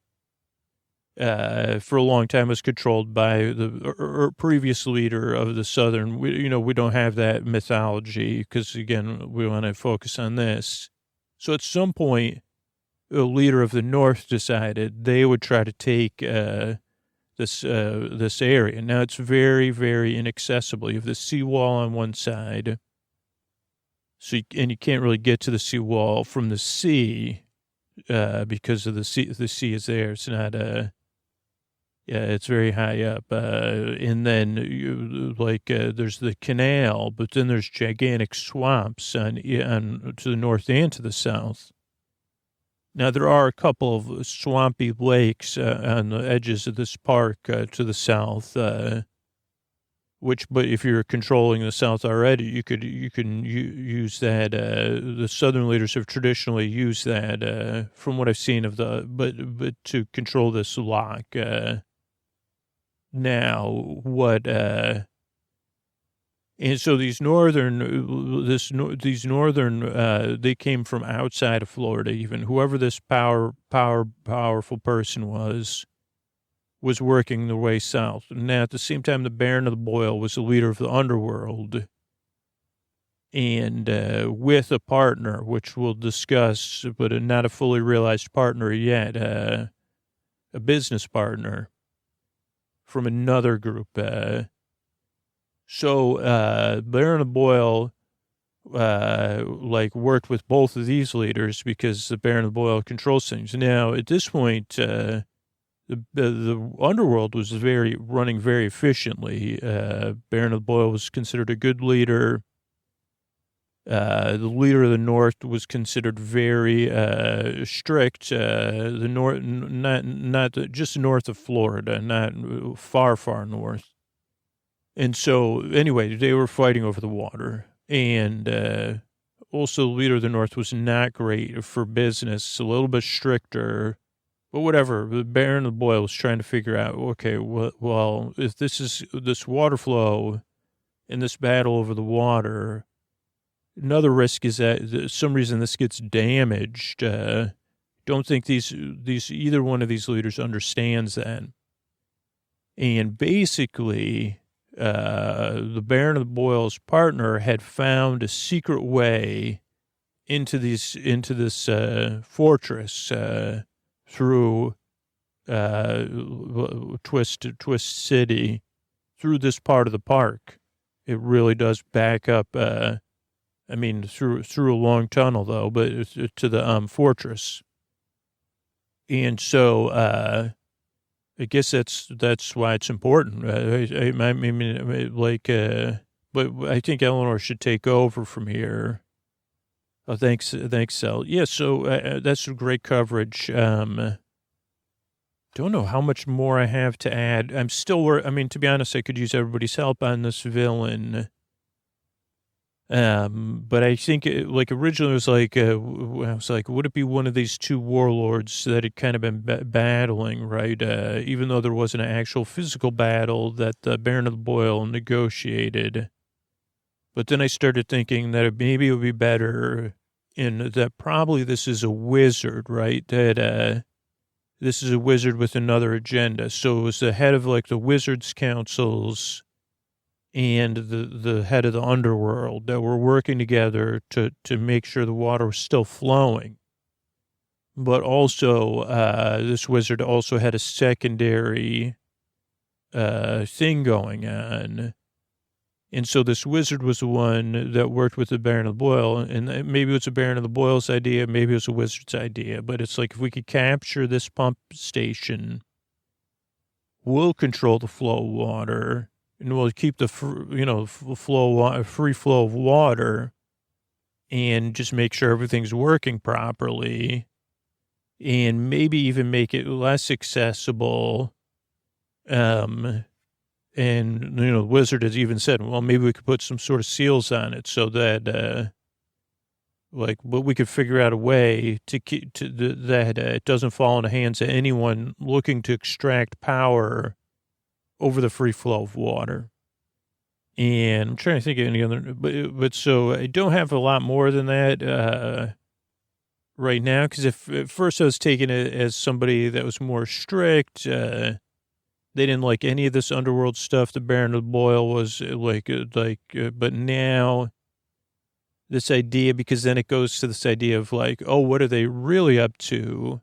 for a long time was controlled by the previous leader of the Southern. We don't have that mythology because, again, we want to focus on this. So at some point, a leader of the North decided they would try to take this area. Now it's very, very inaccessible. You have the seawall on one side, and you can't really get to the seawall from the sea because of the sea. The sea is there. It's not yeah, it's very high up. And then there's the canal, but then there's gigantic swamps on to the north and to the south. Now, there are a couple of swampy lakes on the edges of this park to the south, but if you're controlling the south already, you can use that. The southern leaders have traditionally used that, from what I've seen of but to control this lock. Now, what? And so these northern, they came from outside of Florida. Even whoever this powerful person was working their way south. Now, at the same time, the Baron of the Boil was the leader of the underworld, and with a partner, which we'll discuss, but not a fully realized partner yet, a business partner from another group. So Baron of Boyle, worked with both of these leaders because the Baron of Boyle controls things. Now, at this point, the underworld was running very efficiently. Baron of Boyle was considered a good leader. The leader of the North was considered very strict. The North, not just north of Florida, not far north. And so, anyway, they were fighting over the water. And also, the leader of the North was not great for business, a little bit stricter. But whatever, the Baron of Boyle was trying to figure out, okay, well, if this water flow and this battle over the water, another risk is that some reason this gets damaged. Don't think either one of these leaders understands that. And basically, the Baron of Boyle's partner had found a secret way into this fortress through Twist City, through this part of the park. It really does back up. Through a long tunnel though, but to the fortress. And so I guess that's why it's important. But I think Eleanor should take over from here. Oh, thanks, Sal. Yeah, so that's some great coverage. Don't know how much more I have to add. I'm still, to be honest, I could use everybody's help on this villain. But I think originally it was like, would it be one of these two warlords that had kind of been battling, right? Even though there wasn't an actual physical battle that the Baron of the Boyle negotiated. But then I started thinking that maybe it would be better that probably this is a wizard, right? That, this is a wizard with another agenda. So it was the head of the wizards councils and the head of the underworld that were working together to make sure the water was still flowing. But also, this wizard also had a secondary thing going on. And so this wizard was the one that worked with the Baron of Boyle, and maybe it was the Baron of the Boyle's idea, maybe it was a wizard's idea, but it's like, if we could capture this pump station, we'll control the flow of water, and we'll keep the free flow of water, and just make sure everything's working properly, and maybe even make it less accessible. And, the wizard has even said, well, maybe we could put some sort of seals on it so that like, but we could figure out a way to keep that it doesn't fall in the hands of anyone looking to extract power over the free flow of water. And I'm trying to think of any other, but so I don't have a lot more than that right now, because if at first I was taking it as somebody that was more strict, they didn't like any of this underworld stuff. The Baron of Boyle was but now this idea, because then it goes to this idea of like, oh, what are they really up to?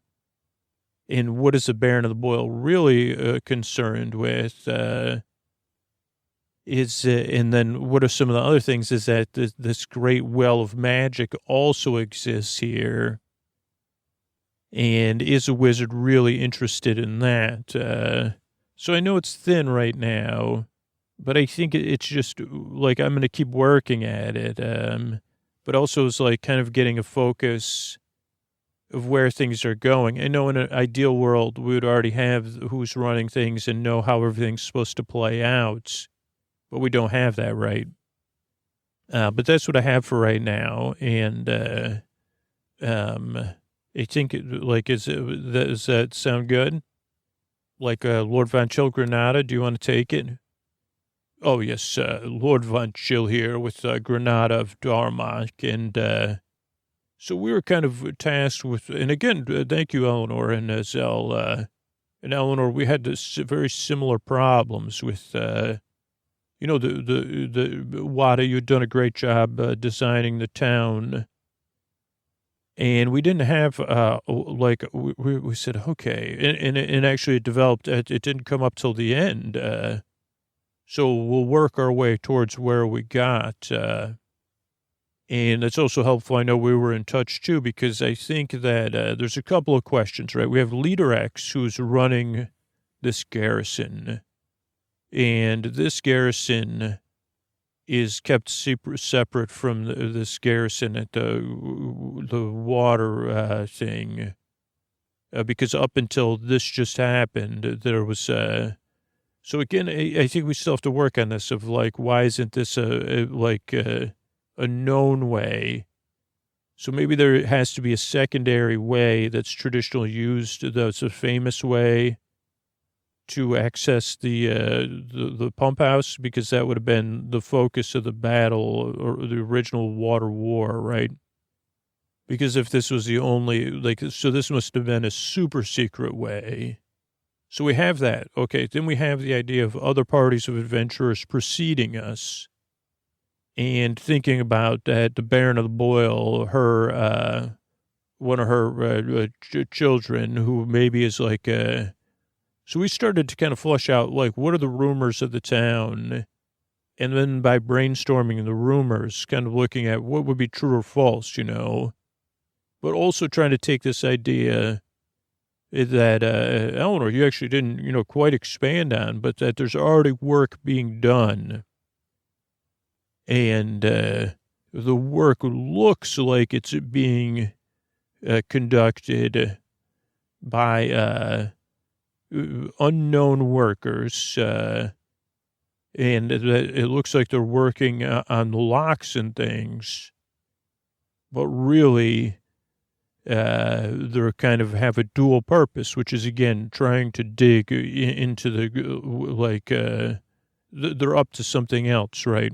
And what is the Baron of the Boyle really concerned with? And then what are some of the other things is that this great well of magic also exists here. And is a wizard really interested in that? So I know it's thin right now, but I think it's just like I'm going to keep working at it. But also it's like kind of getting a focus of where things are going. I know in an ideal world, we would already have who's running things and know how everything's supposed to play out, but we don't have that, right? But that's what I have for right now. And I think, like, does that sound good? Like Lord Von Chill Granada, do you want to take it? Oh, yes, Lord Von Chill here with Granada of Darmok. And so we were kind of tasked with, and again, thank you, Eleanor and Zell. And Eleanor, we had this very similar problems with, the Wada, you'd done a great job designing the town. And we didn't have, we said, okay. And actually it developed, it didn't come up till the end. So we'll work our way towards where we got. And it's also helpful. I know we were in touch too, because I think that there's a couple of questions, right? We have Leader X who's running this garrison. And this garrison is kept separate from this garrison at the water thing. Because up until this just happened, there was... So again, I think we still have to work on this of like, why isn't this a known way? So maybe there has to be a secondary way that's traditionally used, that's a famous way to access the pump house, because that would have been the focus of the battle or the original water war, right? Because if this was the only, so this must have been a super secret way. So we have that. Okay, then we have the idea of other parties of adventurers preceding us and thinking about that the Baron of the Boyle, her, one of her children, who maybe is like, so we started to kind of flush out, like, what are the rumors of the town? And then by brainstorming the rumors, kind of looking at what would be true or false, but also trying to take this idea that, Eleanor, you actually didn't, quite expand on, but that there's already work being done. And the work looks like it's being conducted by unknown workers. And it looks like they're working on the locks and things. But really... they're kind of have a dual purpose, which is, again, trying to dig into they're up to something else, right?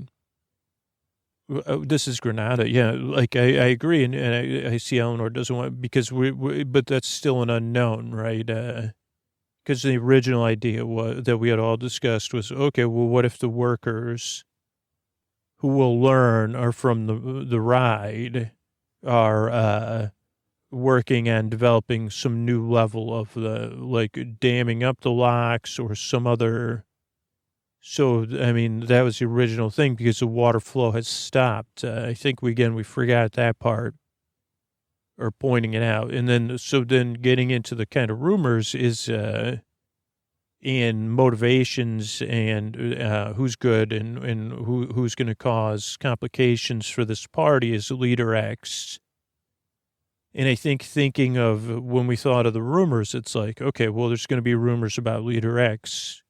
This is Granada. Yeah. Like, I agree. And I see Eleanor doesn't want, because but that's still an unknown, right? Because the original idea that we had all discussed was, okay, well, what if the workers who will learn are from the ride are, working on developing some new level of damming up the locks or some other. So, I mean, that was the original thing because the water flow has stopped. I think we forgot that part or pointing it out. And then, so then getting into the kind of rumors is, in motivations and, who's good and who's going to cause complications for this party is Leader X. And I think thinking of when we thought of the rumors, it's like, okay, well, there's going to be rumors about Leader X.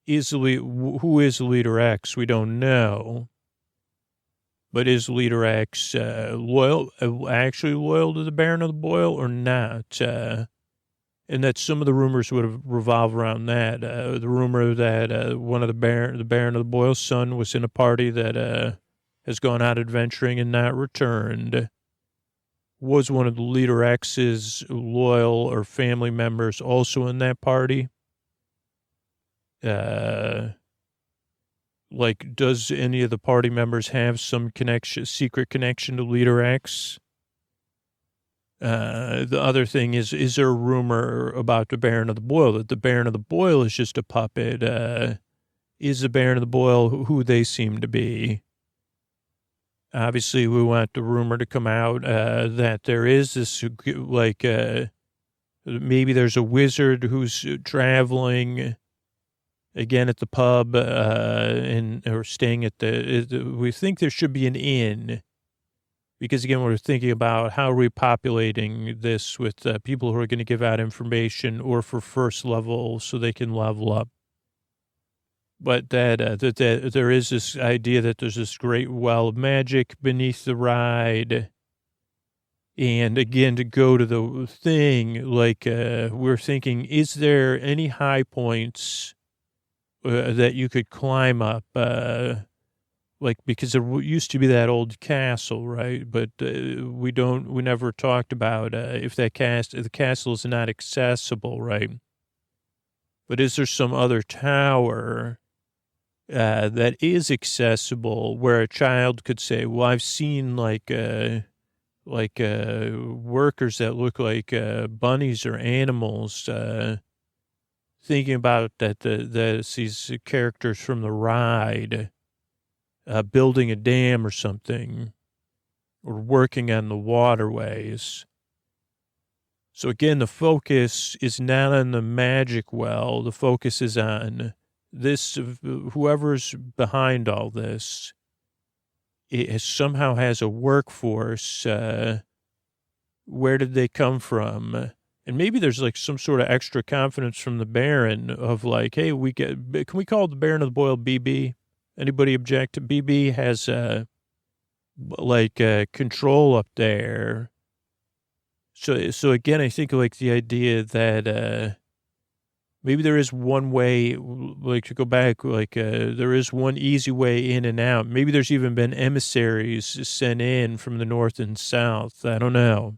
Who is Leader X? We don't know. But is Leader X actually loyal to the Baron of the Boil or not? And that some of the rumors would have revolved around that. The rumor that one of the Baron of the Boil's son was in a party that has gone out adventuring and not returned. Was one of the Leader X's loyal or family members also in that party? Like, does any of the party members have some secret connection to Leader X? The other thing is there a rumor about the Baron of the Boil, that the Baron of the Boil is just a puppet? Is the Baron of the Boil who they seem to be? Obviously, we want the rumor to come out that there is this, like, maybe there's a wizard who's traveling again at the pub or staying at we think there should be an inn. Because, again, we're thinking about how repopulating this with people who are going to give out information or for first level so they can level up. But that there is this idea that there's this great well of magic beneath the ride. And, again, to go to the thing, like we're thinking, is there any high points that you could climb up? Like, because there used to be that old castle, right? But we never talked about if the castle is not accessible, right? But is there some other tower that is accessible where a child could say, well, I've seen like workers that look like bunnies or animals, thinking about that these characters from the ride, building a dam or something, or working on the waterways. So again, the focus is not on the magic well. The focus is on this, whoever's behind all this. It somehow has a workforce. Where did they come from? And maybe there's like some sort of extra confidence from the Baron of like, hey, can we call the Baron of the Boil BB? Anybody object? BB has control up there. So again, I think like the idea that maybe there is one way, like to go back, like there is one easy way in and out. Maybe there's even been emissaries sent in from the north and south. I don't know.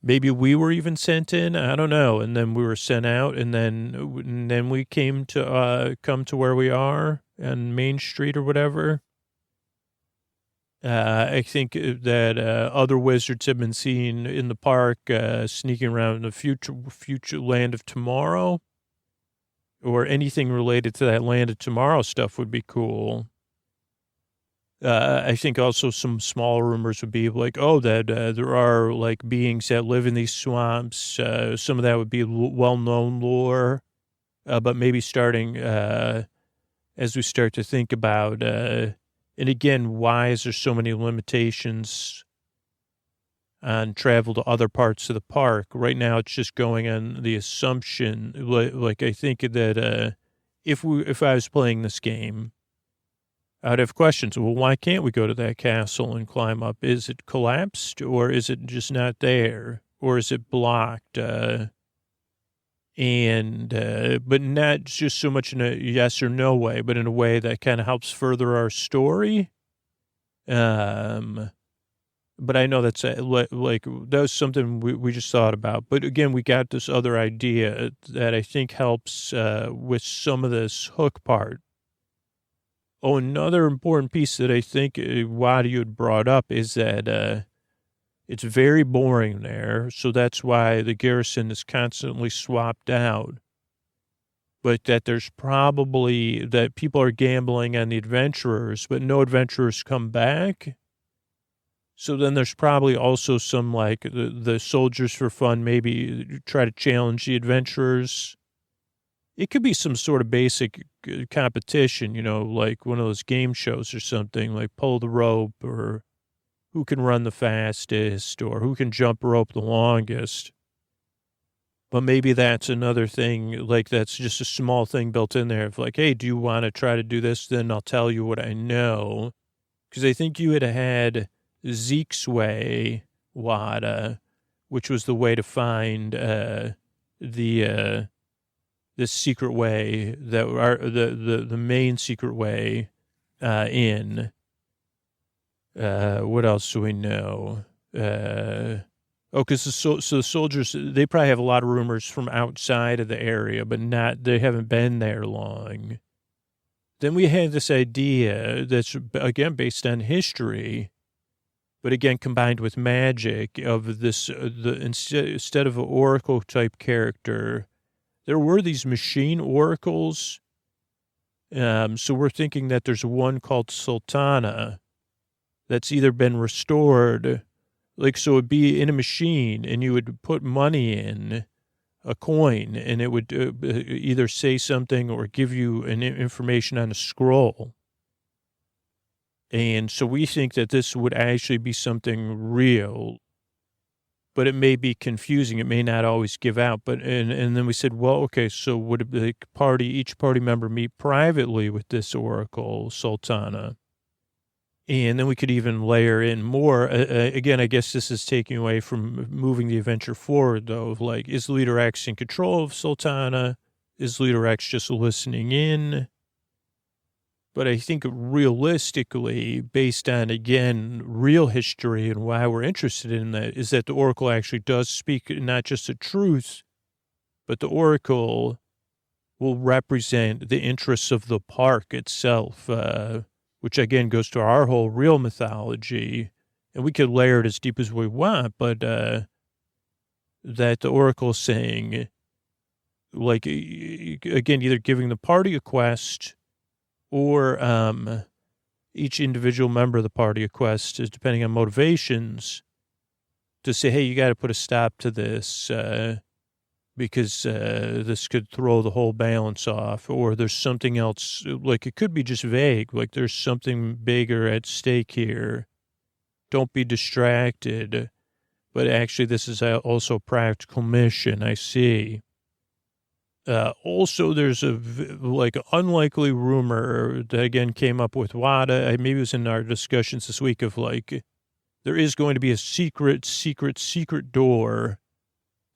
Maybe we were even sent in. I don't know. And then we were sent out, and then we come to where we are on Main Street or whatever. I think that other wizards have been seen in the park sneaking around the future land of tomorrow, or anything related to that land of tomorrow stuff would be cool. I think also some small rumors would be like, oh, that there are like beings that live in these swamps. Some of that would be well-known lore, but maybe starting as we start to think about, and again, why is there so many limitations on travel to other parts of the park? Right now, it's just going on the assumption, like I think that if I was playing this game, I'd have questions. Well, why can't we go to that castle and climb up? Is it collapsed, or is it just not there, or is it blocked? But not just so much in a yes or no way, but in a way that kind of helps further our story. But I know that's like that was something we just thought about. But again, we got this other idea that I think helps with some of this hook part. Oh, another important piece that I think Wadi had brought up is that it's very boring there, so that's why the garrison is constantly swapped out. But that there's probably that people are gambling on the adventurers, but no adventurers come back. So then there's probably also some like the soldiers for fun maybe try to challenge the adventurers. It could be some sort of basic competition, like one of those game shows or something, like pull the rope, or who can run the fastest, or who can jump rope the longest. But maybe that's another thing, like that's just a small thing built in there of like, hey, do you want to try to do this? Then I'll tell you what I know. Because I think you had Zeke's way, Wada, which was the way to find the secret way that the main secret way in. What else do we know? Because the soldiers, they probably have a lot of rumors from outside of the area, but they haven't been there long. Then we had this idea that's, again, based on history, but again, combined with magic of this, instead of an oracle type character, there were these machine oracles. So we're thinking that there's one called Sultana that's either been restored, like, so it'd be in a machine and you would put money in, a coin, and it would either say something or give you an information on a scroll. And so we think that this would actually be something real, but it may be confusing. It may not always give out. But and then we said, well, okay, so would each party member meet privately with this oracle, Sultana? And then we could even layer in more. Again, I guess this is taking away from moving the adventure forward, though. Of like, is Leader X in control of Sultana? Is Leader X just listening in? But I think realistically, based on, again, real history and why we're interested in that, is that the Oracle actually does speak not just the truth, but the Oracle will represent the interests of the park itself, which again goes to our whole real mythology, and we could layer it as deep as we want, but that the Oracle is saying, like, again, either giving the party a quest or each individual member of the party a quest, is depending on motivations, to say, hey, you got to put a stop to this because this could throw the whole balance off, or there's something else, like it could be just vague, like there's something bigger at stake here. Don't be distracted. But actually, this is also a practical mission, I see. Also, there's a unlikely rumor that again came up with WADA. Maybe it was in our discussions this week of like, there is going to be a secret door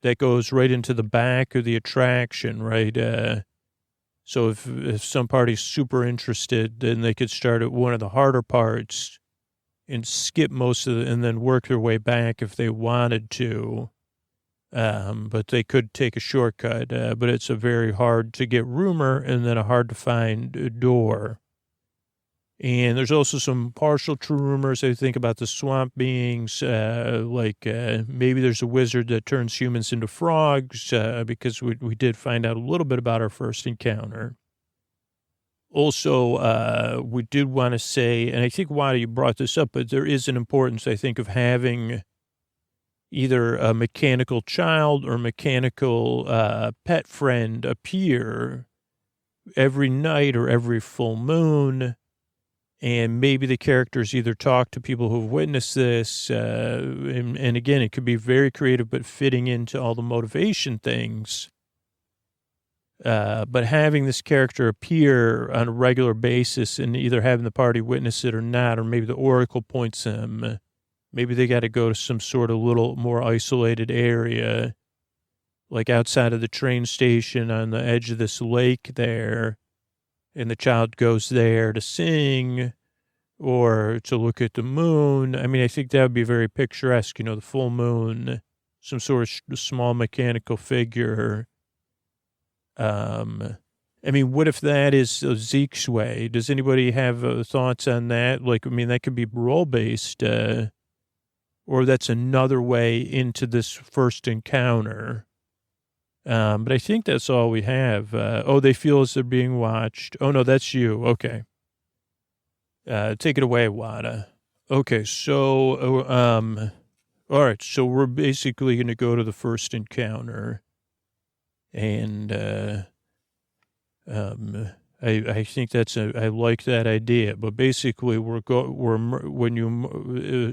that goes right into the back of the attraction, right? So if some party's super interested, then they could start at one of the harder parts and skip most of it and then work their way back if they wanted to. But they could take a shortcut, but it's a very hard to get rumor and then a hard to find door. And there's also some partial true rumors, I think, about the swamp beings, maybe there's a wizard that turns humans into frogs, because we did find out a little bit about our first encounter. Also, we did want to say, and I think, Wada, you brought this up, but there is an importance, I think, of having either a mechanical child or mechanical pet friend appear every night or every full moon. And maybe the characters either talk to people who've witnessed this. And again, it could be very creative, but fitting into all the motivation things. But having this character appear on a regular basis and either having the party witness it or not, or maybe the Oracle points them. Maybe they got to go to some sort of little more isolated area, like outside of the train station on the edge of this lake there. And the child goes there to sing or to look at the moon. I mean, I think that would be very picturesque, the full moon, some sort of small mechanical figure. I mean, what if that is Zeke's way? Does anybody have thoughts on that? Like, I mean, that could be role-based, or that's another way into this first encounter. But I think that's all we have. They feel as they're being watched. Oh, no, that's you. Okay. Take it away, Wada. Okay, so, all right, so we're basically going to go to the first encounter. And I think I like that idea. But basically,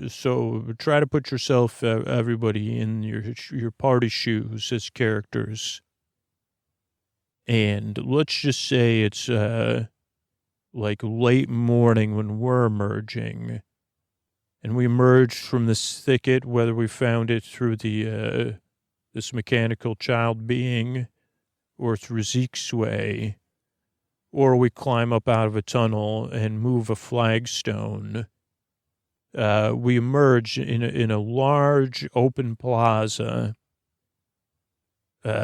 so try to put yourself, everybody, in your party shoes as characters. And let's just say it's like late morning when we're emerging. And we emerged from this thicket, whether we found it through the this mechanical child being or through Zeke's way, or we climb up out of a tunnel and move a flagstone. We emerge in a large open plaza,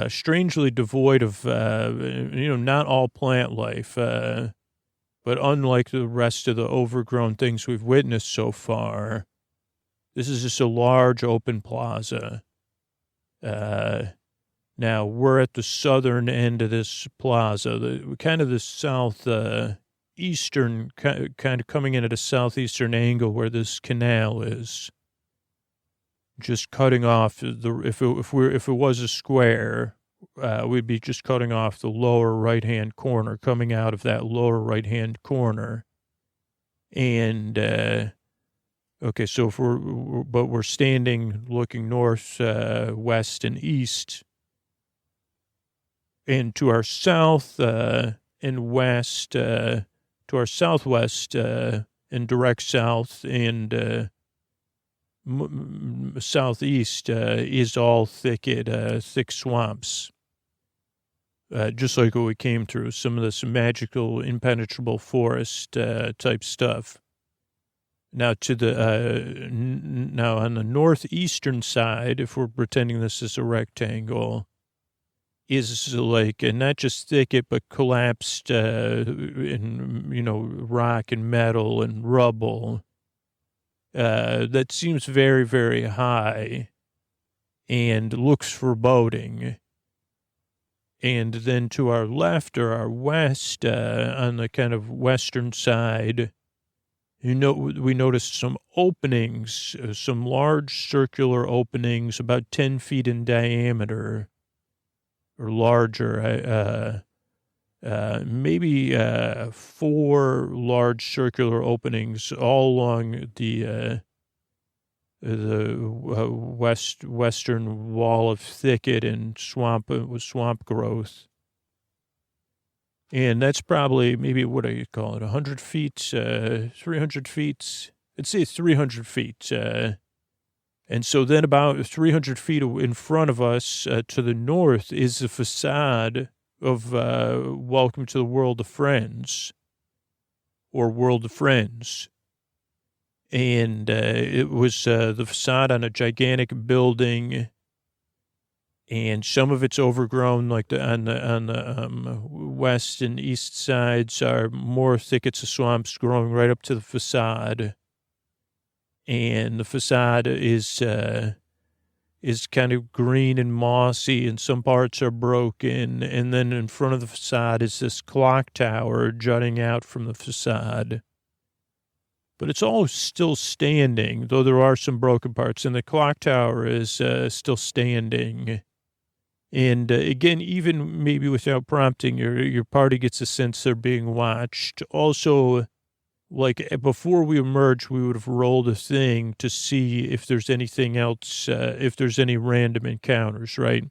strangely devoid of, not all plant life, but unlike the rest of the overgrown things we've witnessed so far, this is just a large open plaza. Now, we're at the southern end of this plaza, kind of the southeastern, kind of coming in at a southeastern angle where this canal is. Just cutting off if it was a square, we'd be just cutting off the lower right-hand corner, coming out of that lower right-hand corner. And, okay, so we're standing looking north, west, and east. And to our south and west, to our southwest and direct south and southeast is all thick swamps, just like what we came through, some of this magical, impenetrable forest type stuff. Now now on the northeastern side, if we're pretending this is a rectangle, is like not just thicket, but collapsed rock and metal and rubble. That seems very, very high and looks foreboding. And then to our left or our west, on the kind of western side, we noticed some openings, some large circular openings about 10 feet in diameter or larger, maybe 4 large circular openings all along the western wall of thicket and swamp growth. And that's probably maybe, what do you call it, 100 feet, 300 feet? I'd say 300 feet. And so then about 300 feet in front of us to the north is the facade of Welcome to the World of Friends, or World of Friends. And it was the facade on a gigantic building, and some of it's overgrown, like on the west and east sides are more thickets of swamps growing right up to the facade. And the facade is kind of green and mossy, and some parts are broken. And then in front of the facade is this clock tower jutting out from the facade. But it's all still standing, though there are some broken parts, and the clock tower is still standing. And again, even maybe without prompting, your party gets a sense they're being watched. Also, like before we emerge, we would have rolled a thing to see if there's anything else, if there's any random encounters, right?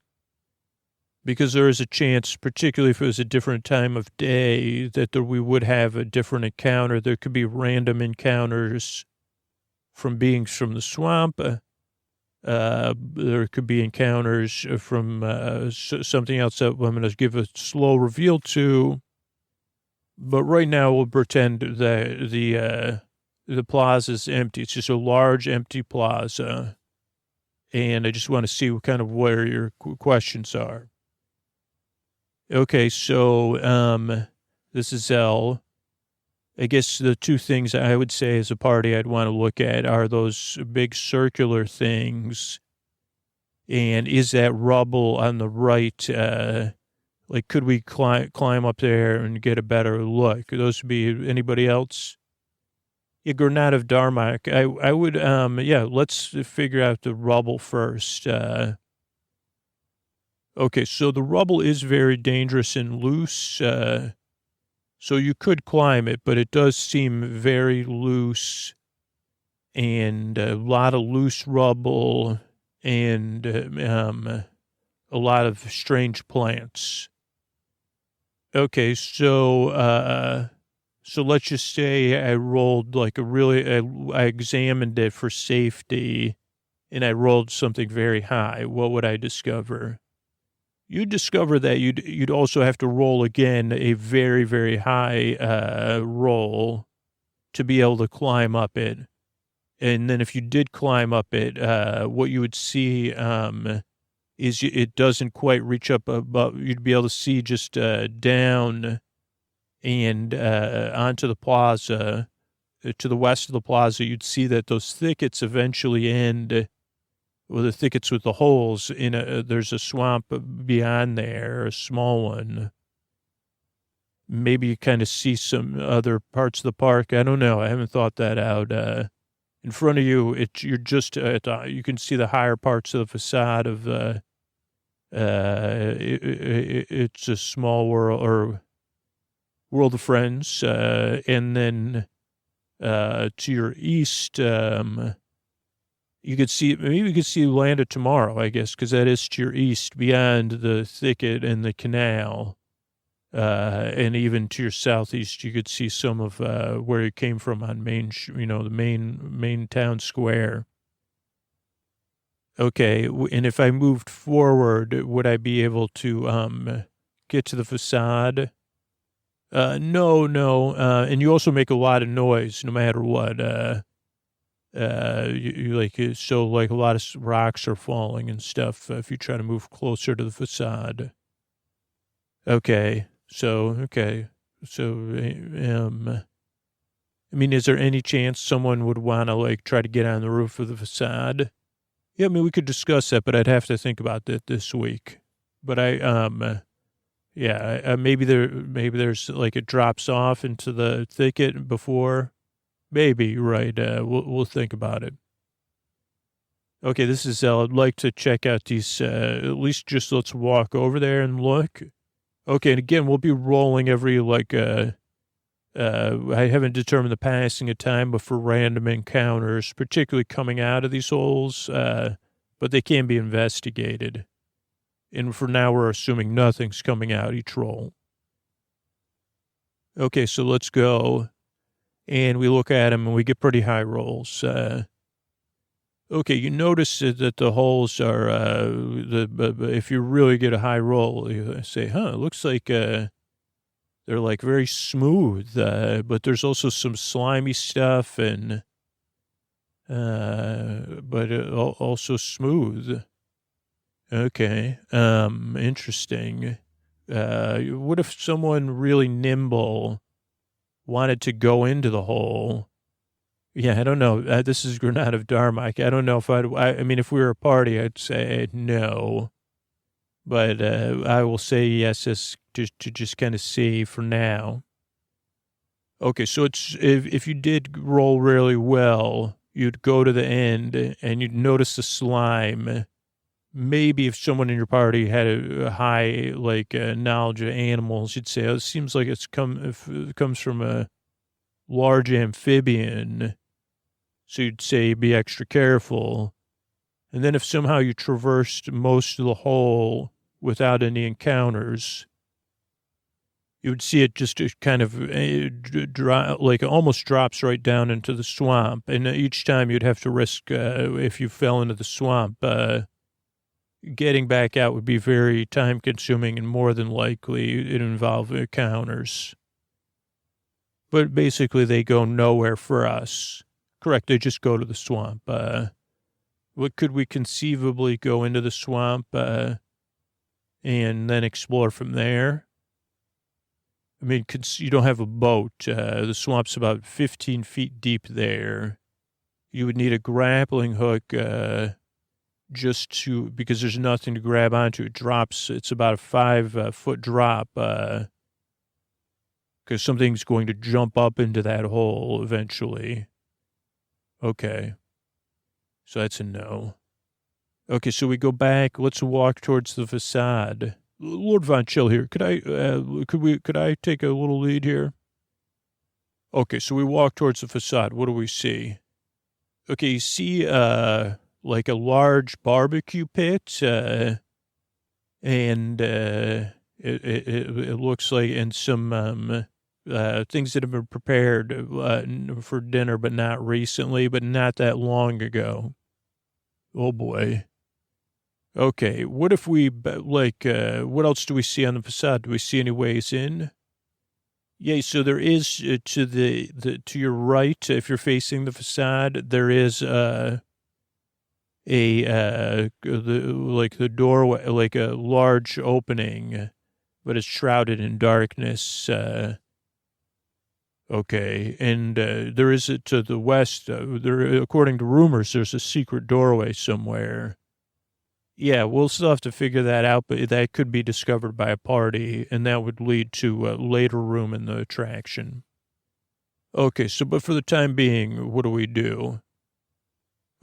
Because there is a chance, particularly if it was a different time of day, that we would have a different encounter. There could be random encounters from beings from the swamp. There could be encounters from something else that I'm going to give a slow reveal to. But right now we'll pretend that the plaza is empty. It's just a large empty plaza. And I just want to see where your questions are. Okay, so this is L. I guess the two things I would say as a party I'd want to look at are those big circular things. And is that rubble on the right, like, could we climb up there and get a better look? Those would be anybody else? Yeah, Granat of Darmok. I would, let's figure out the rubble first. Okay, so the rubble is very dangerous and loose. So you could climb it, but it does seem very loose and a lot of loose rubble and a lot of strange plants. Okay, so So let's just say I rolled like I examined it for safety and I rolled something very high. What would I discover? You'd discover that you'd also have to roll again a very, very high roll to be able to climb up it. And then if you did climb up it, what you would see is it doesn't quite reach up above. You'd be able to see just down and onto the plaza, to the west of the plaza. You'd see that those thickets eventually end, well, the thickets with the holes in there's a swamp beyond there, a small one. Maybe you kind of see some other parts of the park. I don't know. I haven't thought that out. In front of you, you're just you can see the higher parts of the facade of it's a small world or World of Friends, and then to your east, you could see, maybe you could see Land of Tomorrow, I guess, because that is to your east, beyond the thicket and the canal. And even to your southeast, you could see some of where it came from on the main town square. Okay, and if I moved forward, would I be able to get to the facade? No. And you also make a lot of noise, no matter what. So like a lot of rocks are falling and stuff if you try to move closer to the facade. Okay. So, I mean, is there any chance someone would want to like try to get on the roof of the facade? Yeah, I mean, we could discuss that, but I'd have to think about that this week. But maybe there's like it drops off into the thicket before. Maybe, right. We'll think about it. Okay, this is I'd like to check out these, at least just let's walk over there and look. Okay, and again, we'll be rolling every, I haven't determined the passing of time, but for random encounters, particularly coming out of these holes, but they can be investigated. And for now, we're assuming nothing's coming out each roll. Okay, so let's go. And we look at them and we get pretty high rolls. Okay, you notice that the holes are, if you really get a high roll, you say, it looks like they're like very smooth, but there's also some slimy stuff and, but also smooth. Okay, interesting. What if someone really nimble wanted to go into the hole? Yeah, I don't know. This is Granada of Dharma. I don't know if I mean, if we were a party, I'd say no. But I will say yes to just kind of see for now. Okay, so it's if you did roll really well, you'd go to the end and you'd notice the slime. Maybe if someone in your party had a high knowledge of animals, you'd say, it seems like it comes from a large amphibian. So you'd say be extra careful. And then if somehow you traversed most of the hole without any encounters, you would see it just kind of almost drops right down into the swamp. And each time you'd have to risk, if you fell into the swamp, getting back out would be very time consuming and more than likely it involve encounters. But basically they go nowhere for us. Correct. They just go to the swamp. What could we conceivably go into the swamp, and then explore from there? I mean, you don't have a boat. The swamp's about 15 feet deep there. You would need a grappling hook, because there's nothing to grab onto. It drops. It's about a 5-foot drop, because something's going to jump up into that hole eventually. Okay. So that's a no. Okay, so we go back. Let's walk towards the facade. Lord Von Chill here. Could I take a little lead here? Okay, so we walk towards the facade. What do we see? Okay, you see, like a large barbecue pit, and it looks like, and some, things that have been prepared for dinner, but not recently, but not that long ago. Oh boy. Okay, what if we, what else do we see on the facade? Do we see any ways in? Yeah, so there is to your right, if you're facing the facade, there is the doorway, like a large opening, but it's shrouded in darkness. Okay, and there is to the west. There, according to rumors, there's a secret doorway somewhere. Yeah, we'll still have to figure that out, but that could be discovered by a party, and that would lead to a later room in the attraction. Okay, so but for the time being, what do we do?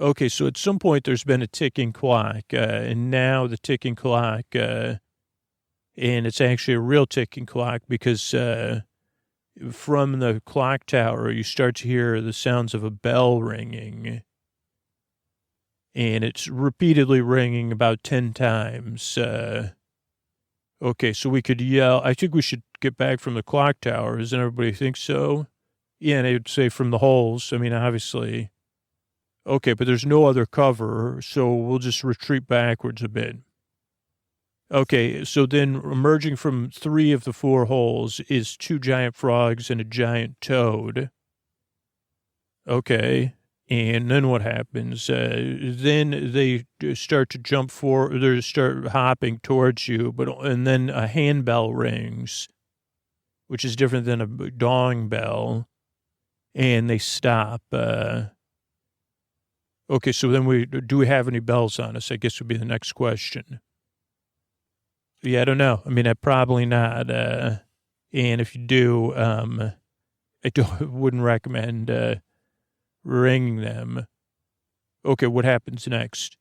Okay, so at some point there's been a ticking clock, and now the ticking clock, and it's actually a real ticking clock because from the clock tower you start to hear the sounds of a bell ringing. And it's repeatedly ringing about 10 times. Okay, so we could yell. I think we should get back from the clock tower. Doesn't everybody think so? Yeah, and I would say from the holes. I mean, obviously. Okay, but there's no other cover, so we'll just retreat backwards a bit. Okay, so then emerging from 3 of the 4 holes is 2 giant frogs and a giant toad. Okay. And then what happens? Then they start to jump forward. They start hopping towards you, and then a handbell rings, which is different than a dong bell, and they stop. Okay, so then do we have any bells on us? I guess would be the next question. Yeah, I don't know. I mean, probably not. And if you do, I wouldn't recommend ringing them. Okay, what happens next?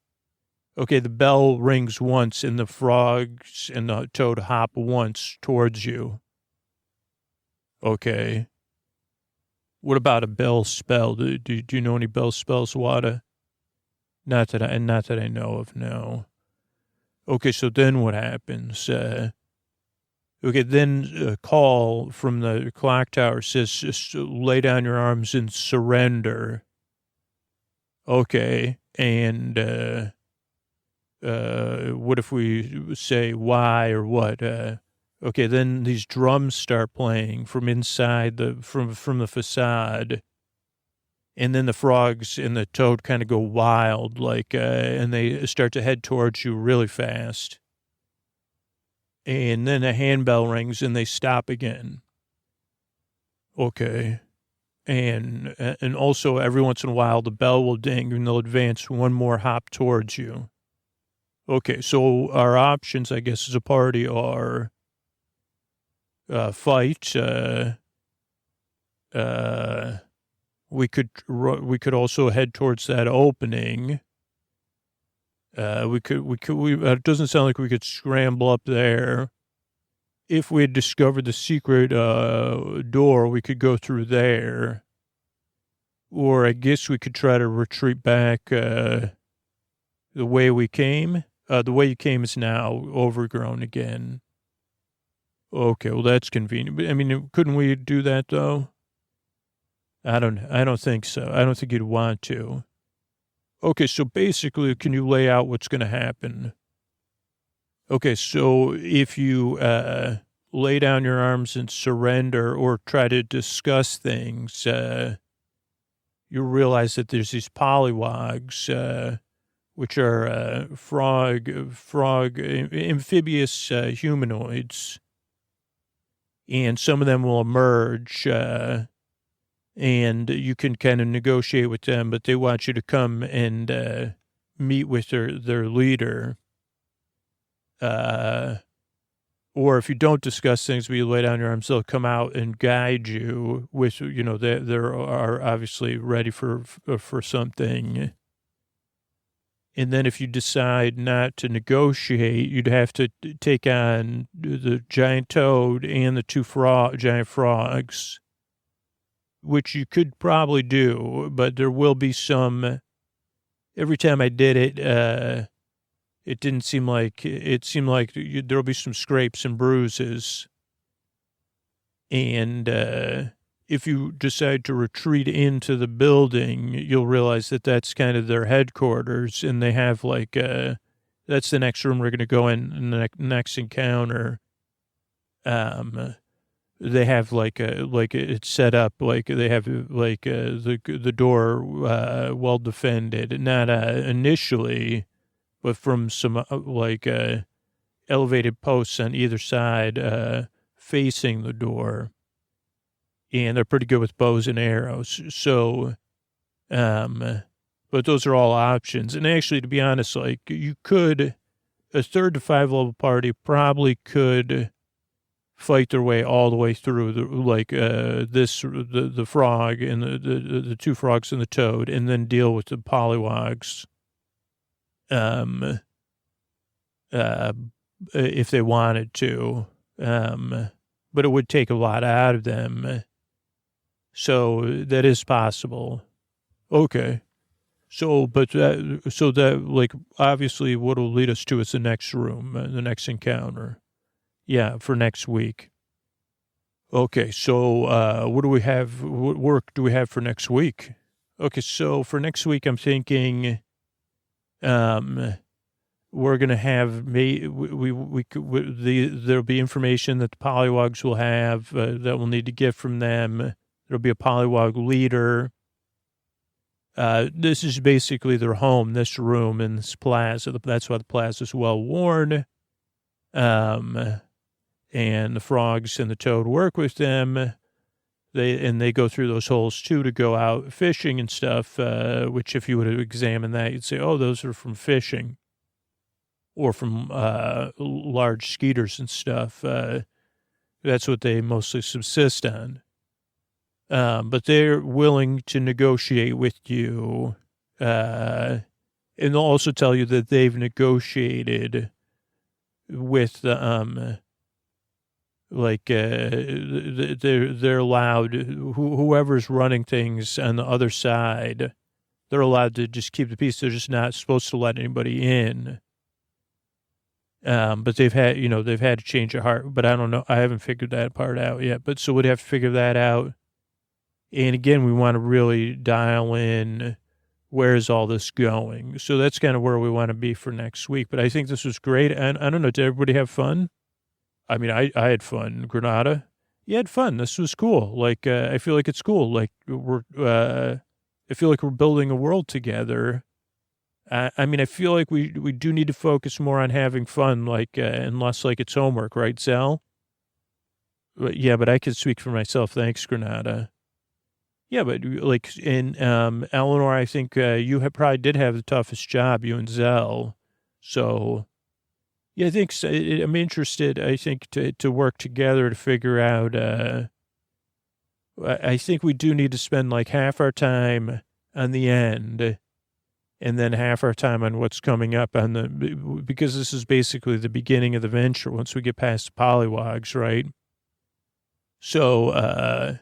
Okay, the bell rings once and the frogs and the toad hop once towards you. Okay. What about a bell spell? Do you know any bell spells, Wada? Not that I know of, no. Okay, so then what happens? Okay, then a call from the clock tower says, just lay down your arms and surrender. Okay, and what if we say why or what? Okay, then these drums start playing from inside from the facade, and then the frogs and the toad kind of go wild, and they start to head towards you really fast. And then a handbell rings and they stop again. Okay. And also every once in a while the bell will ding and they'll advance one more hop towards you. Okay, so our options, I guess, as a party are fight. We could also head towards that opening. It doesn't sound like we could scramble up there. If we had discovered the secret door, we could go through there. Or I guess we could try to retreat back the way we came. The way you came is now overgrown again. Okay, well, that's convenient. But, I mean, couldn't we do that, though? I don't think so. I don't think you'd want to. Okay, so basically, can you lay out what's going to happen? Okay, so if you lay down your arms and surrender or try to discuss things, you'll realize that there's these polywogs, which are amphibious humanoids, and some of them will emerge, and you can kind of negotiate with them, but they want you to come and meet with their leader. Or if you don't discuss things, but you lay down your arms, they'll come out and guide you with, they are obviously ready for something. And then if you decide not to negotiate, you'd have to take on the giant toad and the 2 giant frogs, which you could probably do, but there will be some. Every time I did it, it seemed like there'll be some scrapes and bruises. And if you decide to retreat into the building, you'll realize that that's kind of their headquarters, and they have like that's the next room we're going to go in the next encounter. They have like it's set up like they have like the door well defended, not initially, but from some elevated posts on either side facing the door, and they're pretty good with bows and arrows. So, but those are all options. And actually, to be honest, like you could, a 3rd to 5 level party probably could fight their way all the way through the frog and the 2 frogs and the toad, and then deal with the pollywogs. If they wanted to, but it would take a lot out of them. So that is possible. Okay. So, but so that like obviously what will lead us to is the next room, the next encounter. Yeah, for next week. Okay, so what do we have? What work do we have for next week? Okay, so for next week, I'm thinking, we're gonna have there'll be information that the pollywogs will have that we'll need to get from them. There'll be a pollywog leader. This is basically their home, this room in this plaza. That's why the plaza is well worn. And the frogs and the toad work with them. They go through those holes too to go out fishing and stuff, which if you would have examined that, you'd say, oh, those are from fishing or from large skeeters and stuff. That's what they mostly subsist on. But they're willing to negotiate with you. And they'll also tell you that they've negotiated with the, they're allowed, whoever's running things on the other side, they're allowed to just keep the peace. They're just not supposed to let anybody in. But they've had to change their heart, but I don't know. I haven't figured that part out yet, but so we'd have to figure that out. And again, we want to really dial in, where's all this going? So that's kind of where we want to be for next week. But I think this was great. And I don't know, did everybody have fun? I mean, I had fun. Granada, you had fun. This was cool. Like, I feel like it's cool. Like I feel like we're building a world together. I mean, I feel like we do need to focus more on having fun, like, and less like it's homework, right, Sal? But, yeah, but I can speak for myself. Thanks, Granada. Yeah, but like in Eleanor, I think you probably did have the toughest job, you and Zell. So, yeah, I think so. I'm interested, I think, to work together to figure out. I think we do need to spend like half our time on the end and then half our time on what's coming up because this is basically the beginning of the venture once we get past the pollywogs, right? So,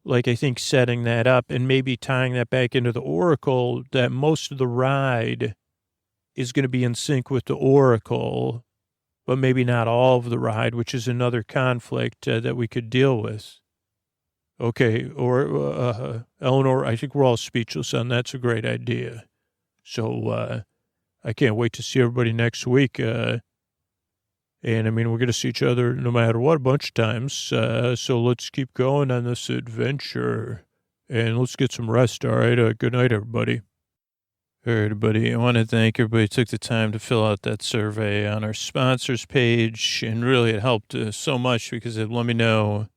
like, I think setting that up and maybe tying that back into the Oracle, that most of the ride is going to be in sync with the Oracle, but maybe not all of the ride, which is another conflict that we could deal with. Okay, or Eleanor, I think we're all speechless on that's a great idea. So I can't wait to see everybody next week. And I mean, we're going to see each other no matter what a bunch of times. So let's keep going on this adventure and let's get some rest. All right. Good night, everybody. All right, everybody. I want to thank everybody who took the time to fill out that survey on our sponsors page. And really, it helped so much because it let me know.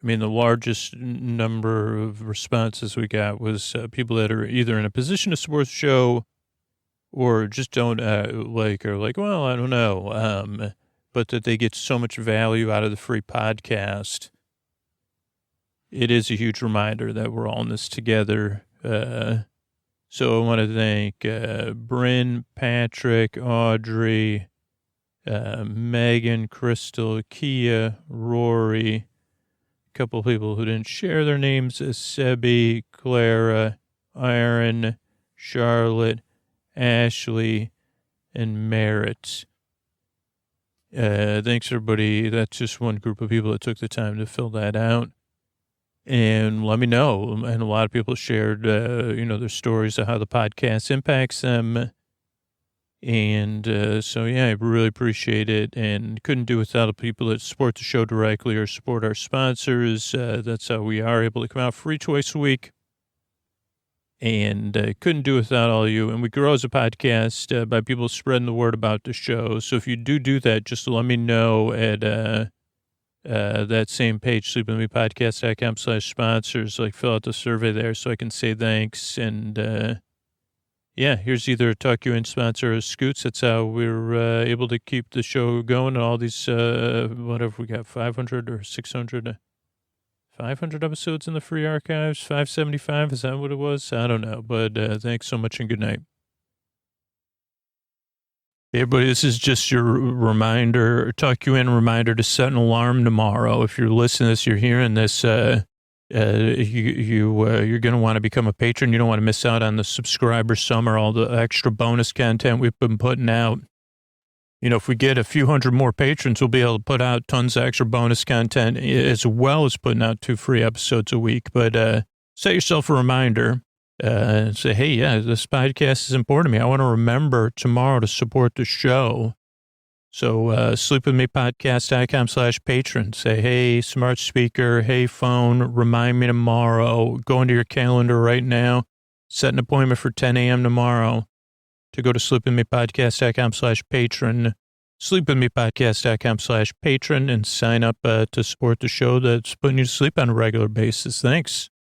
I mean, the largest number of responses we got was people that are either in a position to support the show or just don't are like, well, I don't know. But that they get so much value out of the free podcast. It is a huge reminder that we're all in this together. So I want to thank Bryn, Patrick, Audrey, Megan, Crystal, Kia, Rory, a couple of people who didn't share their names, Sebi, Clara, Aaron, Charlotte, Ashley, and Merritt. Thanks, everybody. That's just one group of people that took the time to fill that out. And let me know. And a lot of people shared, their stories of how the podcast impacts them. And so, yeah, I really appreciate it, and couldn't do without the people that support the show directly or support our sponsors. That's how we are able to come out free twice a week. And couldn't do without all of you. And we grow as a podcast by people spreading the word about the show. So if you do that, just let me know at that same page, sleepwithmepodcast.com/sponsors. Like, fill out the survey there so I can say thanks. And yeah, here's either a Tuck You In sponsor or Scoots. That's how we're able to keep the show going. And all these, whatever we got, 500 or 600, 500 episodes in the free archives, 575. Is that what it was? I don't know. But thanks so much and good night. Hey, everybody, this is just your reminder, Tuck You In reminder to set an alarm tomorrow. If you're listening to this, you're hearing this, you're going to want to become a patron. You don't want to miss out on the subscriber summer, all the extra bonus content we've been putting out. If we get a few hundred more patrons, we'll be able to put out tons of extra bonus content, as well as putting out 2 free episodes a week. But set yourself a reminder and say, hey, yeah, this podcast is important to me. I want to remember tomorrow to support the show. So sleepwithmepodcast.com/patron. Say, hey, smart speaker, hey, phone, remind me tomorrow. Go into your calendar right now. Set an appointment for 10 a.m. tomorrow to go to sleepwithmepodcast.com/patron. Sleepwithmepodcast.com/patron and sign up to support the show that's putting you to sleep on a regular basis. Thanks.